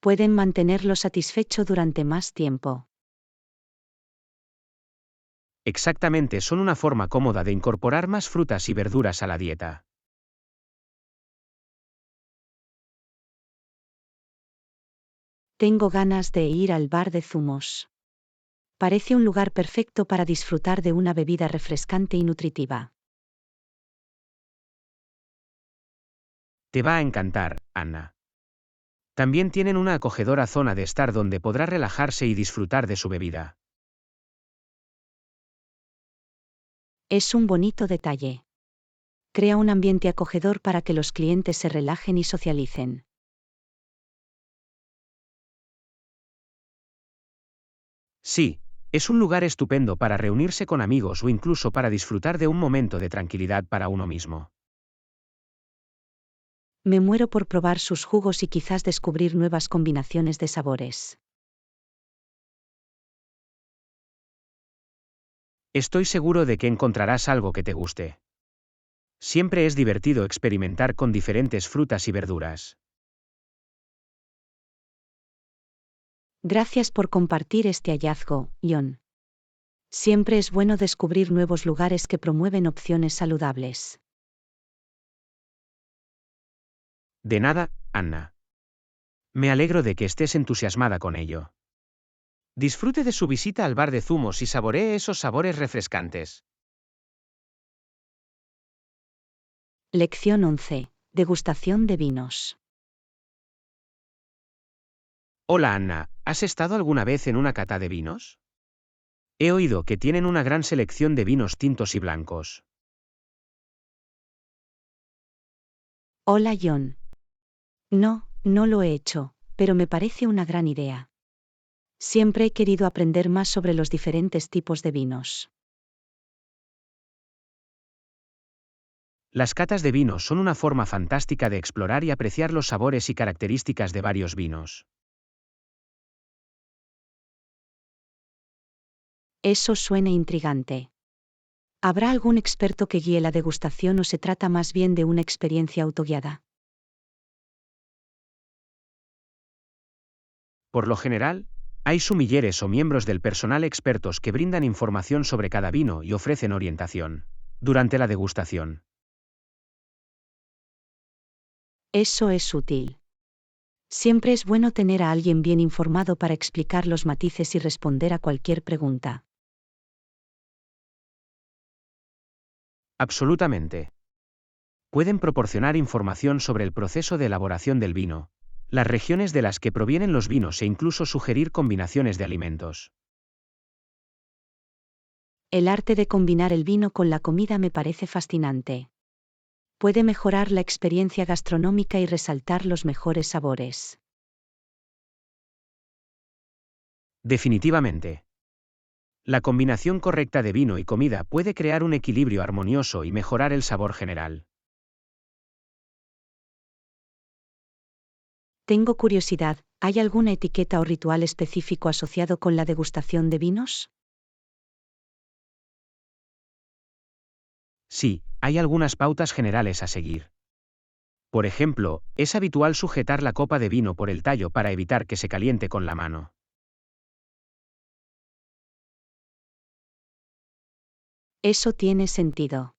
Pueden mantenerlo satisfecho durante más tiempo. Exactamente, son una forma cómoda de incorporar más frutas y verduras a la dieta. Tengo ganas de ir al bar de zumos. Parece un lugar perfecto para disfrutar de una bebida refrescante y nutritiva. Te va a encantar, Anna. También tienen una acogedora zona de estar donde podrá relajarse y disfrutar de su bebida. Es un bonito detalle. Crea un ambiente acogedor para que los clientes se relajen y socialicen. Sí, es un lugar estupendo para reunirse con amigos o incluso para disfrutar de un momento de tranquilidad para uno mismo. Me muero por probar sus jugos y quizás descubrir nuevas combinaciones de sabores. Estoy seguro de que encontrarás algo que te guste. Siempre es divertido experimentar con diferentes frutas y verduras. Gracias por compartir este hallazgo, John. Siempre es bueno descubrir nuevos lugares que promueven opciones saludables. De nada, Anna. Me alegro de que estés entusiasmada con ello. Disfrute de su visita al bar de zumos y saboree esos sabores refrescantes. Lección 11. Degustación de vinos. Hola Anna, ¿has estado alguna vez en una cata de vinos? He oído que tienen una gran selección de vinos tintos y blancos. Hola John. No, no lo he hecho, pero me parece una gran idea. Siempre he querido aprender más sobre los diferentes tipos de vinos. Las catas de vino son una forma fantástica de explorar y apreciar los sabores y características de varios vinos. Eso suena intrigante. ¿Habrá algún experto que guíe la degustación o se trata más bien de una experiencia autoguiada? Por lo general, hay sumilleres o miembros del personal expertos que brindan información sobre cada vino y ofrecen orientación durante la degustación. Eso es útil. Siempre es bueno tener a alguien bien informado para explicar los matices y responder a cualquier pregunta. Absolutamente. Pueden proporcionar información sobre el proceso de elaboración del vino, las regiones de las que provienen los vinos e incluso sugerir combinaciones de alimentos. El arte de combinar el vino con la comida me parece fascinante. Puede mejorar la experiencia gastronómica y resaltar los mejores sabores. Definitivamente. La combinación correcta de vino y comida puede crear un equilibrio armonioso y mejorar el sabor general. Tengo curiosidad, ¿hay alguna etiqueta o ritual específico asociado con la degustación de vinos? Sí, hay algunas pautas generales a seguir. Por ejemplo, es habitual sujetar la copa de vino por el tallo para evitar que se caliente con la mano. Eso tiene sentido.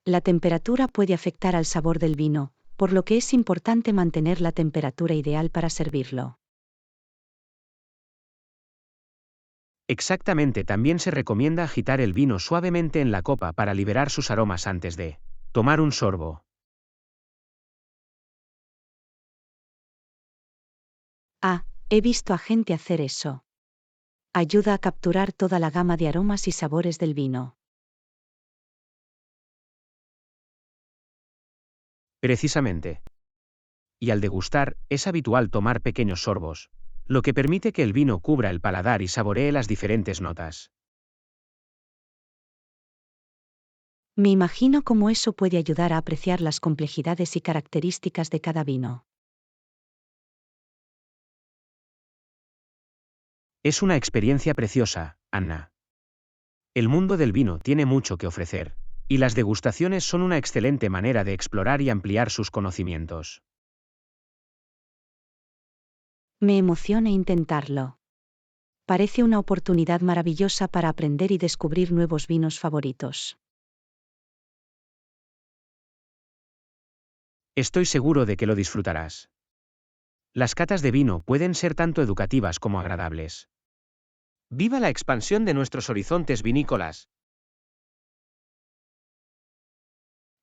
La temperatura puede afectar al sabor del vino, por lo que es importante mantener la temperatura ideal para servirlo. Exactamente, también se recomienda agitar el vino suavemente en la copa para liberar sus aromas antes de tomar un sorbo. Ah, he visto a gente hacer eso. Ayuda a capturar toda la gama de aromas y sabores del vino. Precisamente. Y al degustar, es habitual tomar pequeños sorbos, lo que permite que el vino cubra el paladar y saboree las diferentes notas. Me imagino cómo eso puede ayudar a apreciar las complejidades y características de cada vino. Es una experiencia preciosa, Anna. El mundo del vino tiene mucho que ofrecer, y las degustaciones son una excelente manera de explorar y ampliar sus conocimientos. Me emociona intentarlo. Parece una oportunidad maravillosa para aprender y descubrir nuevos vinos favoritos. Estoy seguro de que lo disfrutarás. Las catas de vino pueden ser tanto educativas como agradables. ¡Viva la expansión de nuestros horizontes vinícolas!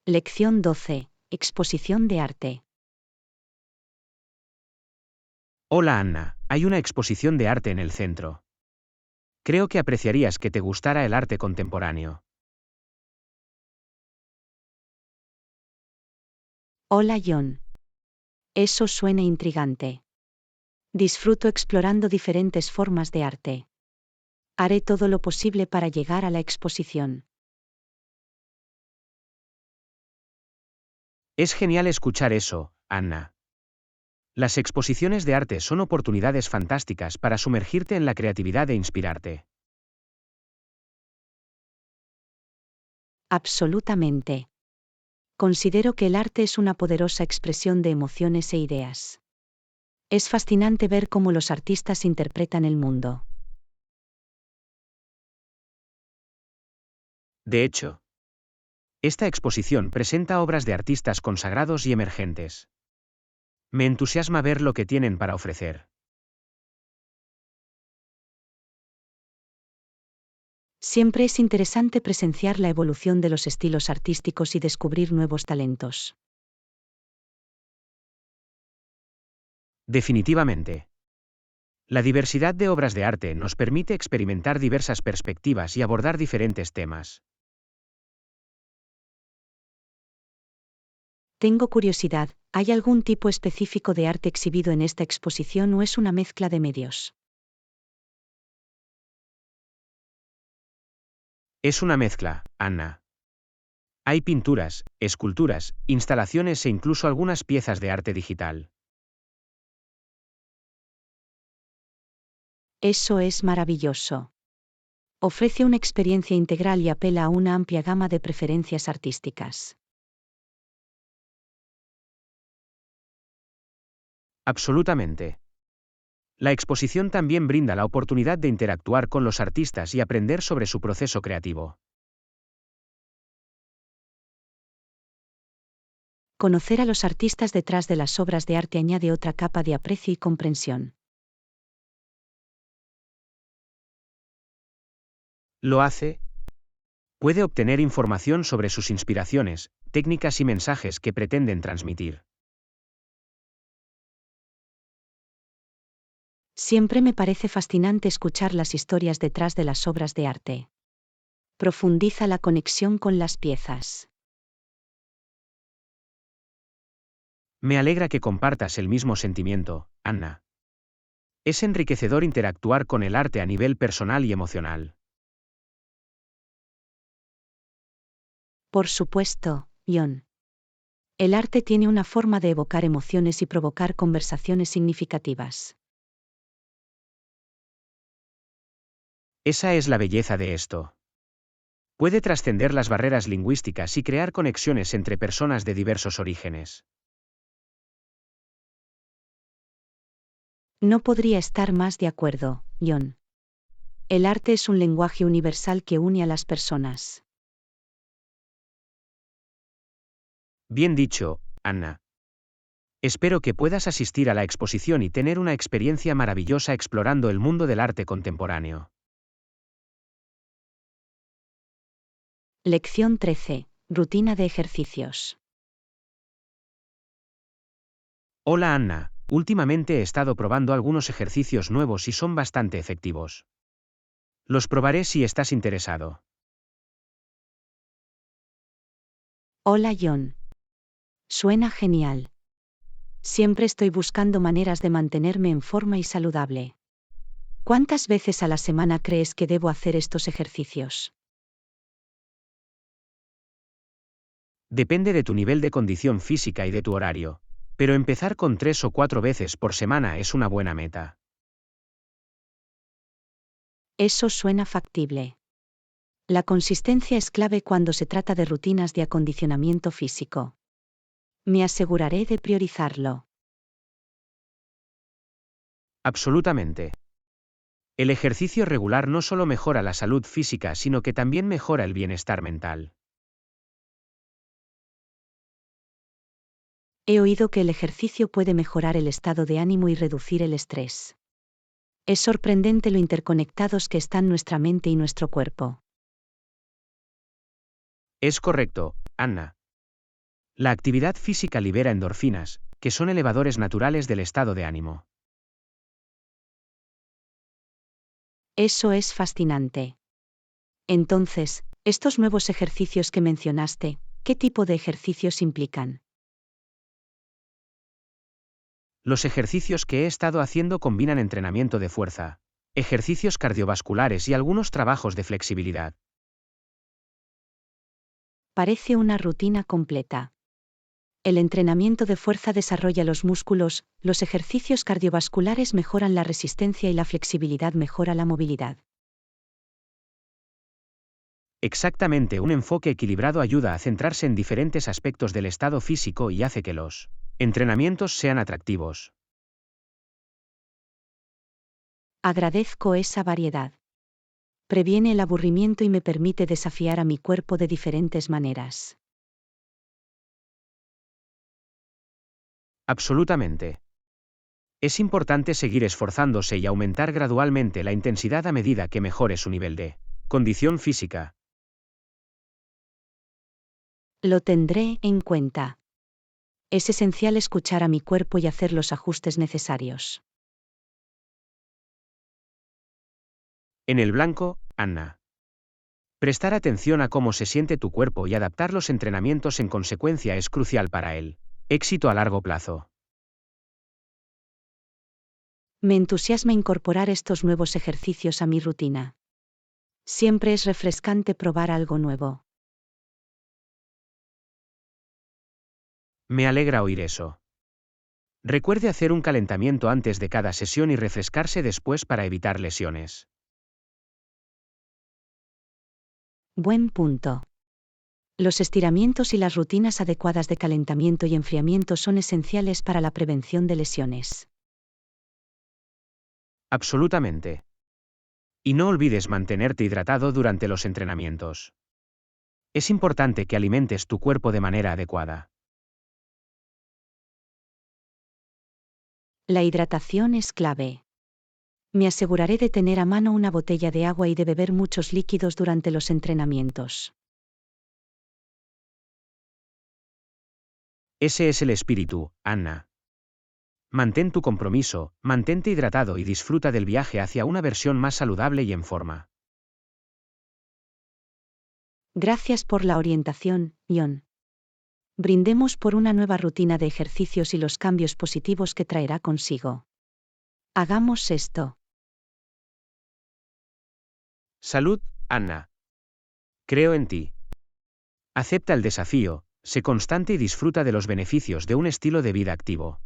Lección 12. Exposición de arte. Hola Anna, hay una exposición de arte en el centro. Creo que apreciarías que te gustara el arte contemporáneo. Hola John. Eso suena intrigante. Disfruto explorando diferentes formas de arte. Haré todo lo posible para llegar a la exposición. Es genial escuchar eso, Anna. Las exposiciones de arte son oportunidades fantásticas para sumergirte en la creatividad e inspirarte. Absolutamente. Considero que el arte es una poderosa expresión de emociones e ideas. Es fascinante ver cómo los artistas interpretan el mundo. De hecho, esta exposición presenta obras de artistas consagrados y emergentes. Me entusiasma ver lo que tienen para ofrecer. Siempre es interesante presenciar la evolución de los estilos artísticos y descubrir nuevos talentos. Definitivamente. La diversidad de obras de arte nos permite experimentar diversas perspectivas y abordar diferentes temas. Tengo curiosidad, ¿hay algún tipo específico de arte exhibido en esta exposición o es una mezcla de medios? Es una mezcla, Anna. Hay pinturas, esculturas, instalaciones e incluso algunas piezas de arte digital. Eso es maravilloso. Ofrece una experiencia integral y apela a una amplia gama de preferencias artísticas. Absolutamente. La exposición también brinda la oportunidad de interactuar con los artistas y aprender sobre su proceso creativo. Conocer a los artistas detrás de las obras de arte añade otra capa de aprecio y comprensión. Lo hace. Puede obtener información sobre sus inspiraciones, técnicas y mensajes que pretenden transmitir. Siempre me parece fascinante escuchar las historias detrás de las obras de arte. Profundiza la conexión con las piezas. Me alegra que compartas el mismo sentimiento, Anna. Es enriquecedor interactuar con el arte a nivel personal y emocional. Por supuesto, John. El arte tiene una forma de evocar emociones y provocar conversaciones significativas. Esa es la belleza de esto. Puede trascender las barreras lingüísticas y crear conexiones entre personas de diversos orígenes. No podría estar más de acuerdo, John. El arte es un lenguaje universal que une a las personas. Bien dicho, Anna. Espero que puedas asistir a la exposición y tener una experiencia maravillosa explorando el mundo del arte contemporáneo. Lección 13. Rutina de ejercicios. Hola Anna, últimamente he estado probando algunos ejercicios nuevos y son bastante efectivos. Los probaré si estás interesado. Hola John. Suena genial. Siempre estoy buscando maneras de mantenerme en forma y saludable. ¿Cuántas veces a la semana crees que debo hacer estos ejercicios? Depende de tu nivel de condición física y de tu horario, pero empezar con 3 o 4 veces por semana es una buena meta. Eso suena factible. La consistencia es clave cuando se trata de rutinas de acondicionamiento físico. Me aseguraré de priorizarlo. Absolutamente. El ejercicio regular no solo mejora la salud física, sino que también mejora el bienestar mental. He oído que el ejercicio puede mejorar el estado de ánimo y reducir el estrés. Es sorprendente lo interconectados que están nuestra mente y nuestro cuerpo. Es correcto, Anna. La actividad física libera endorfinas, que son elevadores naturales del estado de ánimo. Eso es fascinante. Entonces, estos nuevos ejercicios que mencionaste, ¿qué tipo de ejercicios implican? Los ejercicios que he estado haciendo combinan entrenamiento de fuerza, ejercicios cardiovasculares y algunos trabajos de flexibilidad. Parece una rutina completa. El entrenamiento de fuerza desarrolla los músculos, los ejercicios cardiovasculares mejoran la resistencia y la flexibilidad mejora la movilidad. Exactamente, un enfoque equilibrado ayuda a centrarse en diferentes aspectos del estado físico y hace que los entrenamientos sean atractivos. Agradezco esa variedad. Previene el aburrimiento y me permite desafiar a mi cuerpo de diferentes maneras. Absolutamente. Es importante seguir esforzándose y aumentar gradualmente la intensidad a medida que mejore su nivel de condición física. Lo tendré en cuenta. Es esencial escuchar a mi cuerpo y hacer los ajustes necesarios. En el blanco, Anna. Prestar atención a cómo se siente tu cuerpo y adaptar los entrenamientos en consecuencia es crucial para el éxito a largo plazo. Me entusiasma incorporar estos nuevos ejercicios a mi rutina. Siempre es refrescante probar algo nuevo. Me alegra oír eso. Recuerde hacer un calentamiento antes de cada sesión y refrescarse después para evitar lesiones. Buen punto. Los estiramientos y las rutinas adecuadas de calentamiento y enfriamiento son esenciales para la prevención de lesiones. Absolutamente. Y no olvides mantenerte hidratado durante los entrenamientos. Es importante que alimentes tu cuerpo de manera adecuada. La hidratación es clave. Me aseguraré de tener a mano una botella de agua y de beber muchos líquidos durante los entrenamientos. Ese es el espíritu, Anna. Mantén tu compromiso, mantente hidratado y disfruta del viaje hacia una versión más saludable y en forma. Gracias por la orientación, John. Brindemos por una nueva rutina de ejercicios y los cambios positivos que traerá consigo. Hagamos esto. Salud, Anna. Creo en ti. Acepta el desafío, sé constante y disfruta de los beneficios de un estilo de vida activo.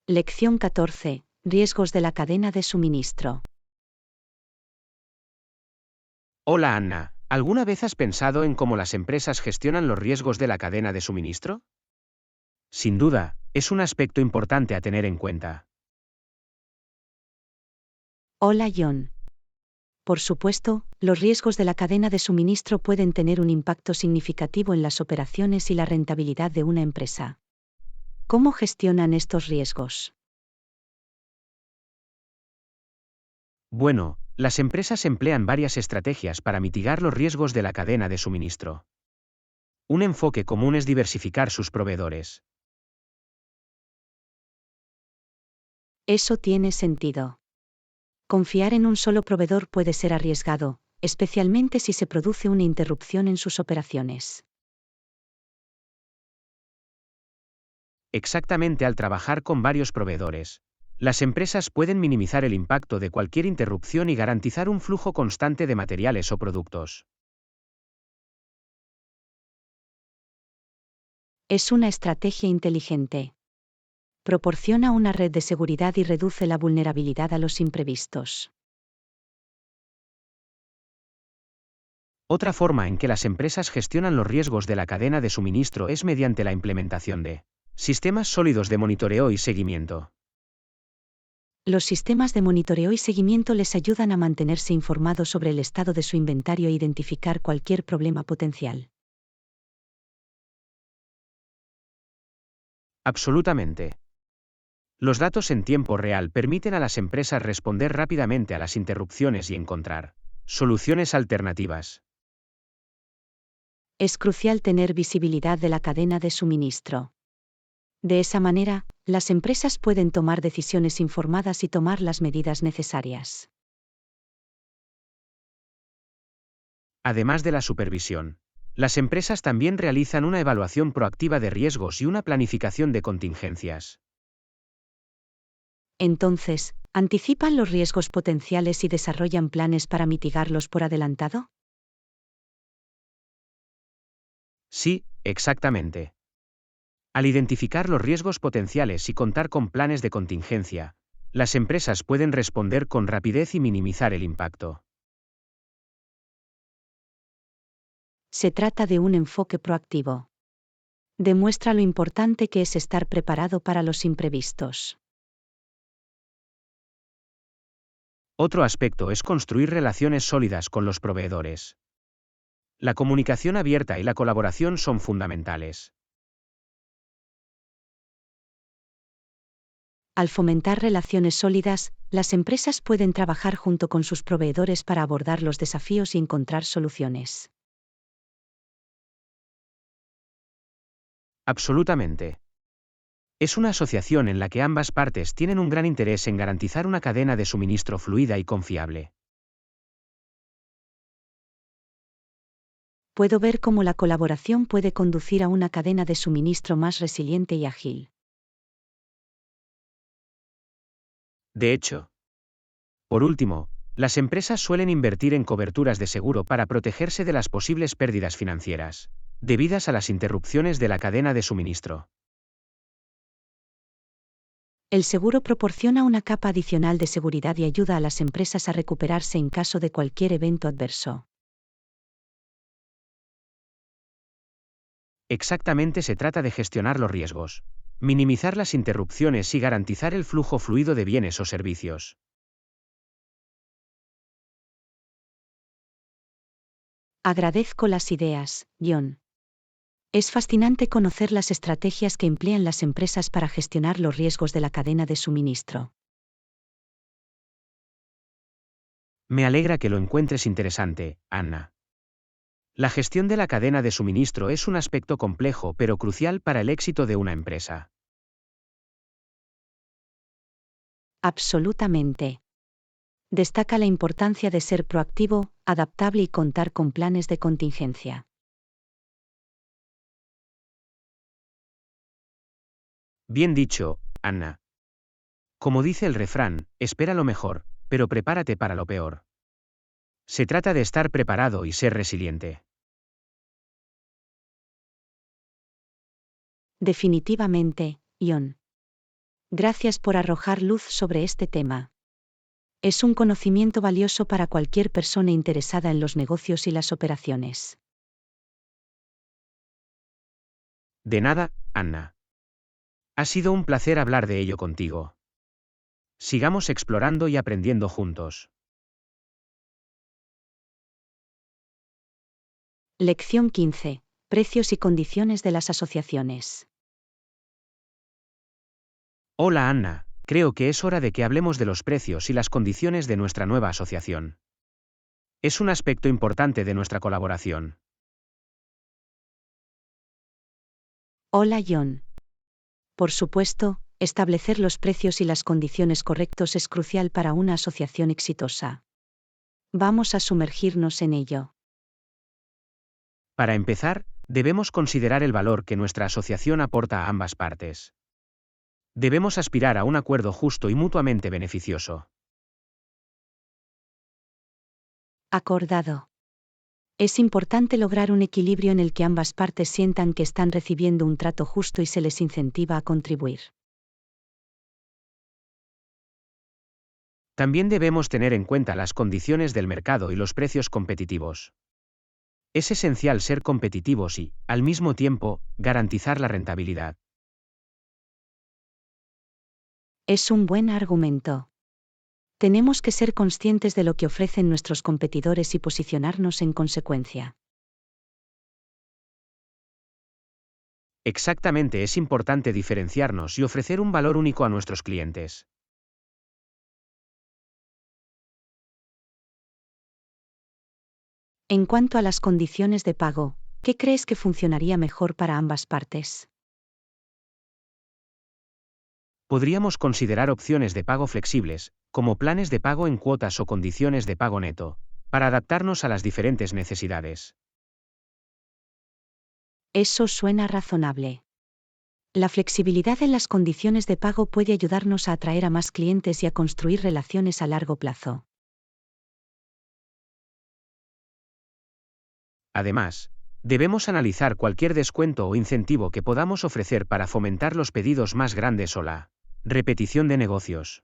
Lección 14. Riesgos de la cadena de suministro. Hola Anna, ¿alguna vez has pensado en cómo las empresas gestionan los riesgos de la cadena de suministro? Sin duda, es un aspecto importante a tener en cuenta. Hola John. Por supuesto, los riesgos de la cadena de suministro pueden tener un impacto significativo en las operaciones y la rentabilidad de una empresa. ¿Cómo gestionan estos riesgos? Bueno, las empresas emplean varias estrategias para mitigar los riesgos de la cadena de suministro. Un enfoque común es diversificar sus proveedores. Eso tiene sentido. Confiar en un solo proveedor puede ser arriesgado, especialmente si se produce una interrupción en sus operaciones. Exactamente, al trabajar con varios proveedores, las empresas pueden minimizar el impacto de cualquier interrupción y garantizar un flujo constante de materiales o productos. Es una estrategia inteligente. Proporciona una red de seguridad y reduce la vulnerabilidad a los imprevistos. Otra forma en que las empresas gestionan los riesgos de la cadena de suministro es mediante la implementación de sistemas sólidos de monitoreo y seguimiento. Los sistemas de monitoreo y seguimiento les ayudan a mantenerse informados sobre el estado de su inventario e identificar cualquier problema potencial. Absolutamente. Los datos en tiempo real permiten a las empresas responder rápidamente a las interrupciones y encontrar soluciones alternativas. Es crucial tener visibilidad de la cadena de suministro. De esa manera, las empresas pueden tomar decisiones informadas y tomar las medidas necesarias. Además de la supervisión, las empresas también realizan una evaluación proactiva de riesgos y una planificación de contingencias. Entonces, ¿anticipan los riesgos potenciales y desarrollan planes para mitigarlos por adelantado? Sí, exactamente. Al identificar los riesgos potenciales y contar con planes de contingencia, las empresas pueden responder con rapidez y minimizar el impacto. Se trata de un enfoque proactivo. Demuestra lo importante que es estar preparado para los imprevistos. Otro aspecto es construir relaciones sólidas con los proveedores. La comunicación abierta y la colaboración son fundamentales. Al fomentar relaciones sólidas, las empresas pueden trabajar junto con sus proveedores para abordar los desafíos y encontrar soluciones. Absolutamente. Es una asociación en la que ambas partes tienen un gran interés en garantizar una cadena de suministro fluida y confiable. Puedo ver cómo la colaboración puede conducir a una cadena de suministro más resiliente y ágil. De hecho, por último, Las empresas suelen invertir en coberturas de seguro para protegerse de las posibles pérdidas financieras, debidas a las interrupciones de la cadena de suministro. El seguro proporciona una capa adicional de seguridad y ayuda a las empresas a recuperarse en caso de cualquier evento adverso. Exactamente, se trata de gestionar los riesgos, minimizar las interrupciones y garantizar el flujo fluido de bienes o servicios. Agradezco las ideas, John. Es fascinante conocer las estrategias que emplean las empresas para gestionar los riesgos de la cadena de suministro. Me alegra que lo encuentres interesante, Anna. La gestión de la cadena de suministro es un aspecto complejo pero crucial para el éxito de una empresa. Absolutamente. Destaca la importancia de ser proactivo, adaptable y contar con planes de contingencia. Bien dicho, Anna. Como dice el refrán, espera lo mejor, pero prepárate para lo peor. Se trata de estar preparado y ser resiliente. Definitivamente, John. Gracias por arrojar luz sobre este tema. Es un conocimiento valioso para cualquier persona interesada en los negocios y las operaciones. De nada, Anna. Ha sido un placer hablar de ello contigo. Sigamos explorando y aprendiendo juntos. Lección 15. Precios y condiciones de las asociaciones. Hola Anna, creo que es hora de que hablemos de los precios y las condiciones de nuestra nueva asociación. Es un aspecto importante de nuestra colaboración. Hola John. Por supuesto, establecer los precios y las condiciones correctos es crucial para una asociación exitosa. Vamos a sumergirnos en ello. Para empezar, debemos considerar el valor que nuestra asociación aporta a ambas partes. Debemos aspirar a un acuerdo justo y mutuamente beneficioso. Acordado. Es importante lograr un equilibrio en el que ambas partes sientan que están recibiendo un trato justo y se les incentiva a contribuir. También debemos tener en cuenta las condiciones del mercado y los precios competitivos. Es esencial ser competitivos y, al mismo tiempo, garantizar la rentabilidad. Es un buen argumento. Tenemos que ser conscientes de lo que ofrecen nuestros competidores y posicionarnos en consecuencia. Exactamente, es importante diferenciarnos y ofrecer un valor único a nuestros clientes. En cuanto a las condiciones de pago, ¿qué crees que funcionaría mejor para ambas partes? Podríamos considerar opciones de pago flexibles, como planes de pago en cuotas o condiciones de pago neto, para adaptarnos a las diferentes necesidades. Eso suena razonable. La flexibilidad en las condiciones de pago puede ayudarnos a atraer a más clientes y a construir relaciones a largo plazo. Además, debemos analizar cualquier descuento o incentivo que podamos ofrecer para fomentar los pedidos más grandes o la repetición de negocios.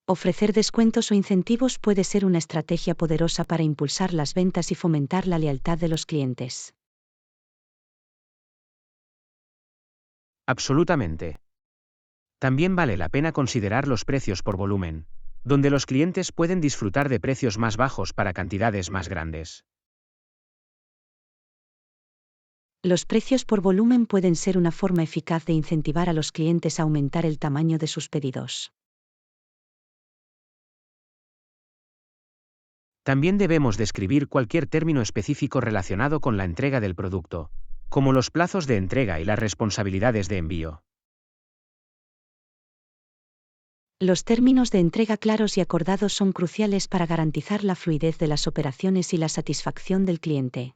Ofrecer descuentos o incentivos puede ser una estrategia poderosa para impulsar las ventas y fomentar la lealtad de los clientes. Absolutamente. También vale la pena considerar los precios por volumen, donde los clientes pueden disfrutar de precios más bajos para cantidades más grandes. Los precios por volumen pueden ser una forma eficaz de incentivar a los clientes a aumentar el tamaño de sus pedidos. También debemos describir cualquier término específico relacionado con la entrega del producto, como los plazos de entrega y las responsabilidades de envío. Los términos de entrega claros y acordados son cruciales para garantizar la fluidez de las operaciones y la satisfacción del cliente.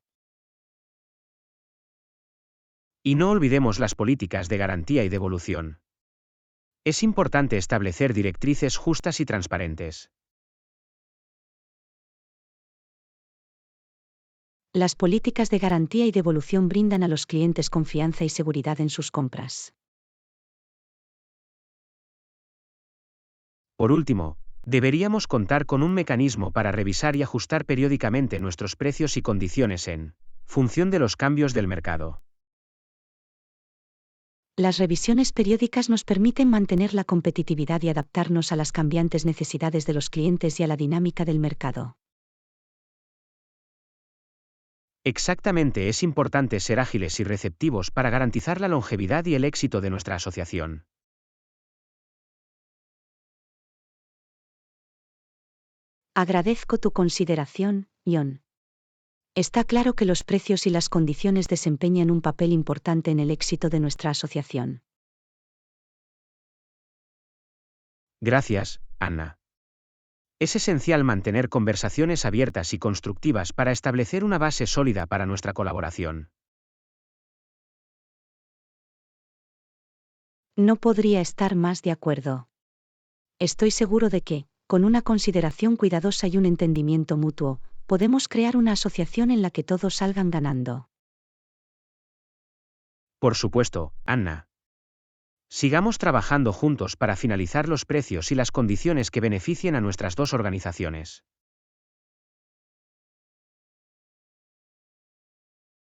Y no olvidemos las políticas de garantía y devolución. Es importante establecer directrices justas y transparentes. Las políticas de garantía y devolución brindan a los clientes confianza y seguridad en sus compras. Por último, deberíamos contar con un mecanismo para revisar y ajustar periódicamente nuestros precios y condiciones en función de los cambios del mercado. Las revisiones periódicas nos permiten mantener la competitividad y adaptarnos a las cambiantes necesidades de los clientes y a la dinámica del mercado. Exactamente, es importante ser ágiles y receptivos para garantizar la longevidad y el éxito de nuestra asociación. Agradezco tu consideración, John. Está claro que los precios y las condiciones desempeñan un papel importante en el éxito de nuestra asociación. Gracias, Anna. Es esencial mantener conversaciones abiertas y constructivas para establecer una base sólida para nuestra colaboración. No podría estar más de acuerdo. Estoy seguro de que, con una consideración cuidadosa y un entendimiento mutuo, podemos crear una asociación en la que todos salgan ganando. Por supuesto, Anna. Sigamos trabajando juntos para finalizar los precios y las condiciones que beneficien a nuestras dos organizaciones.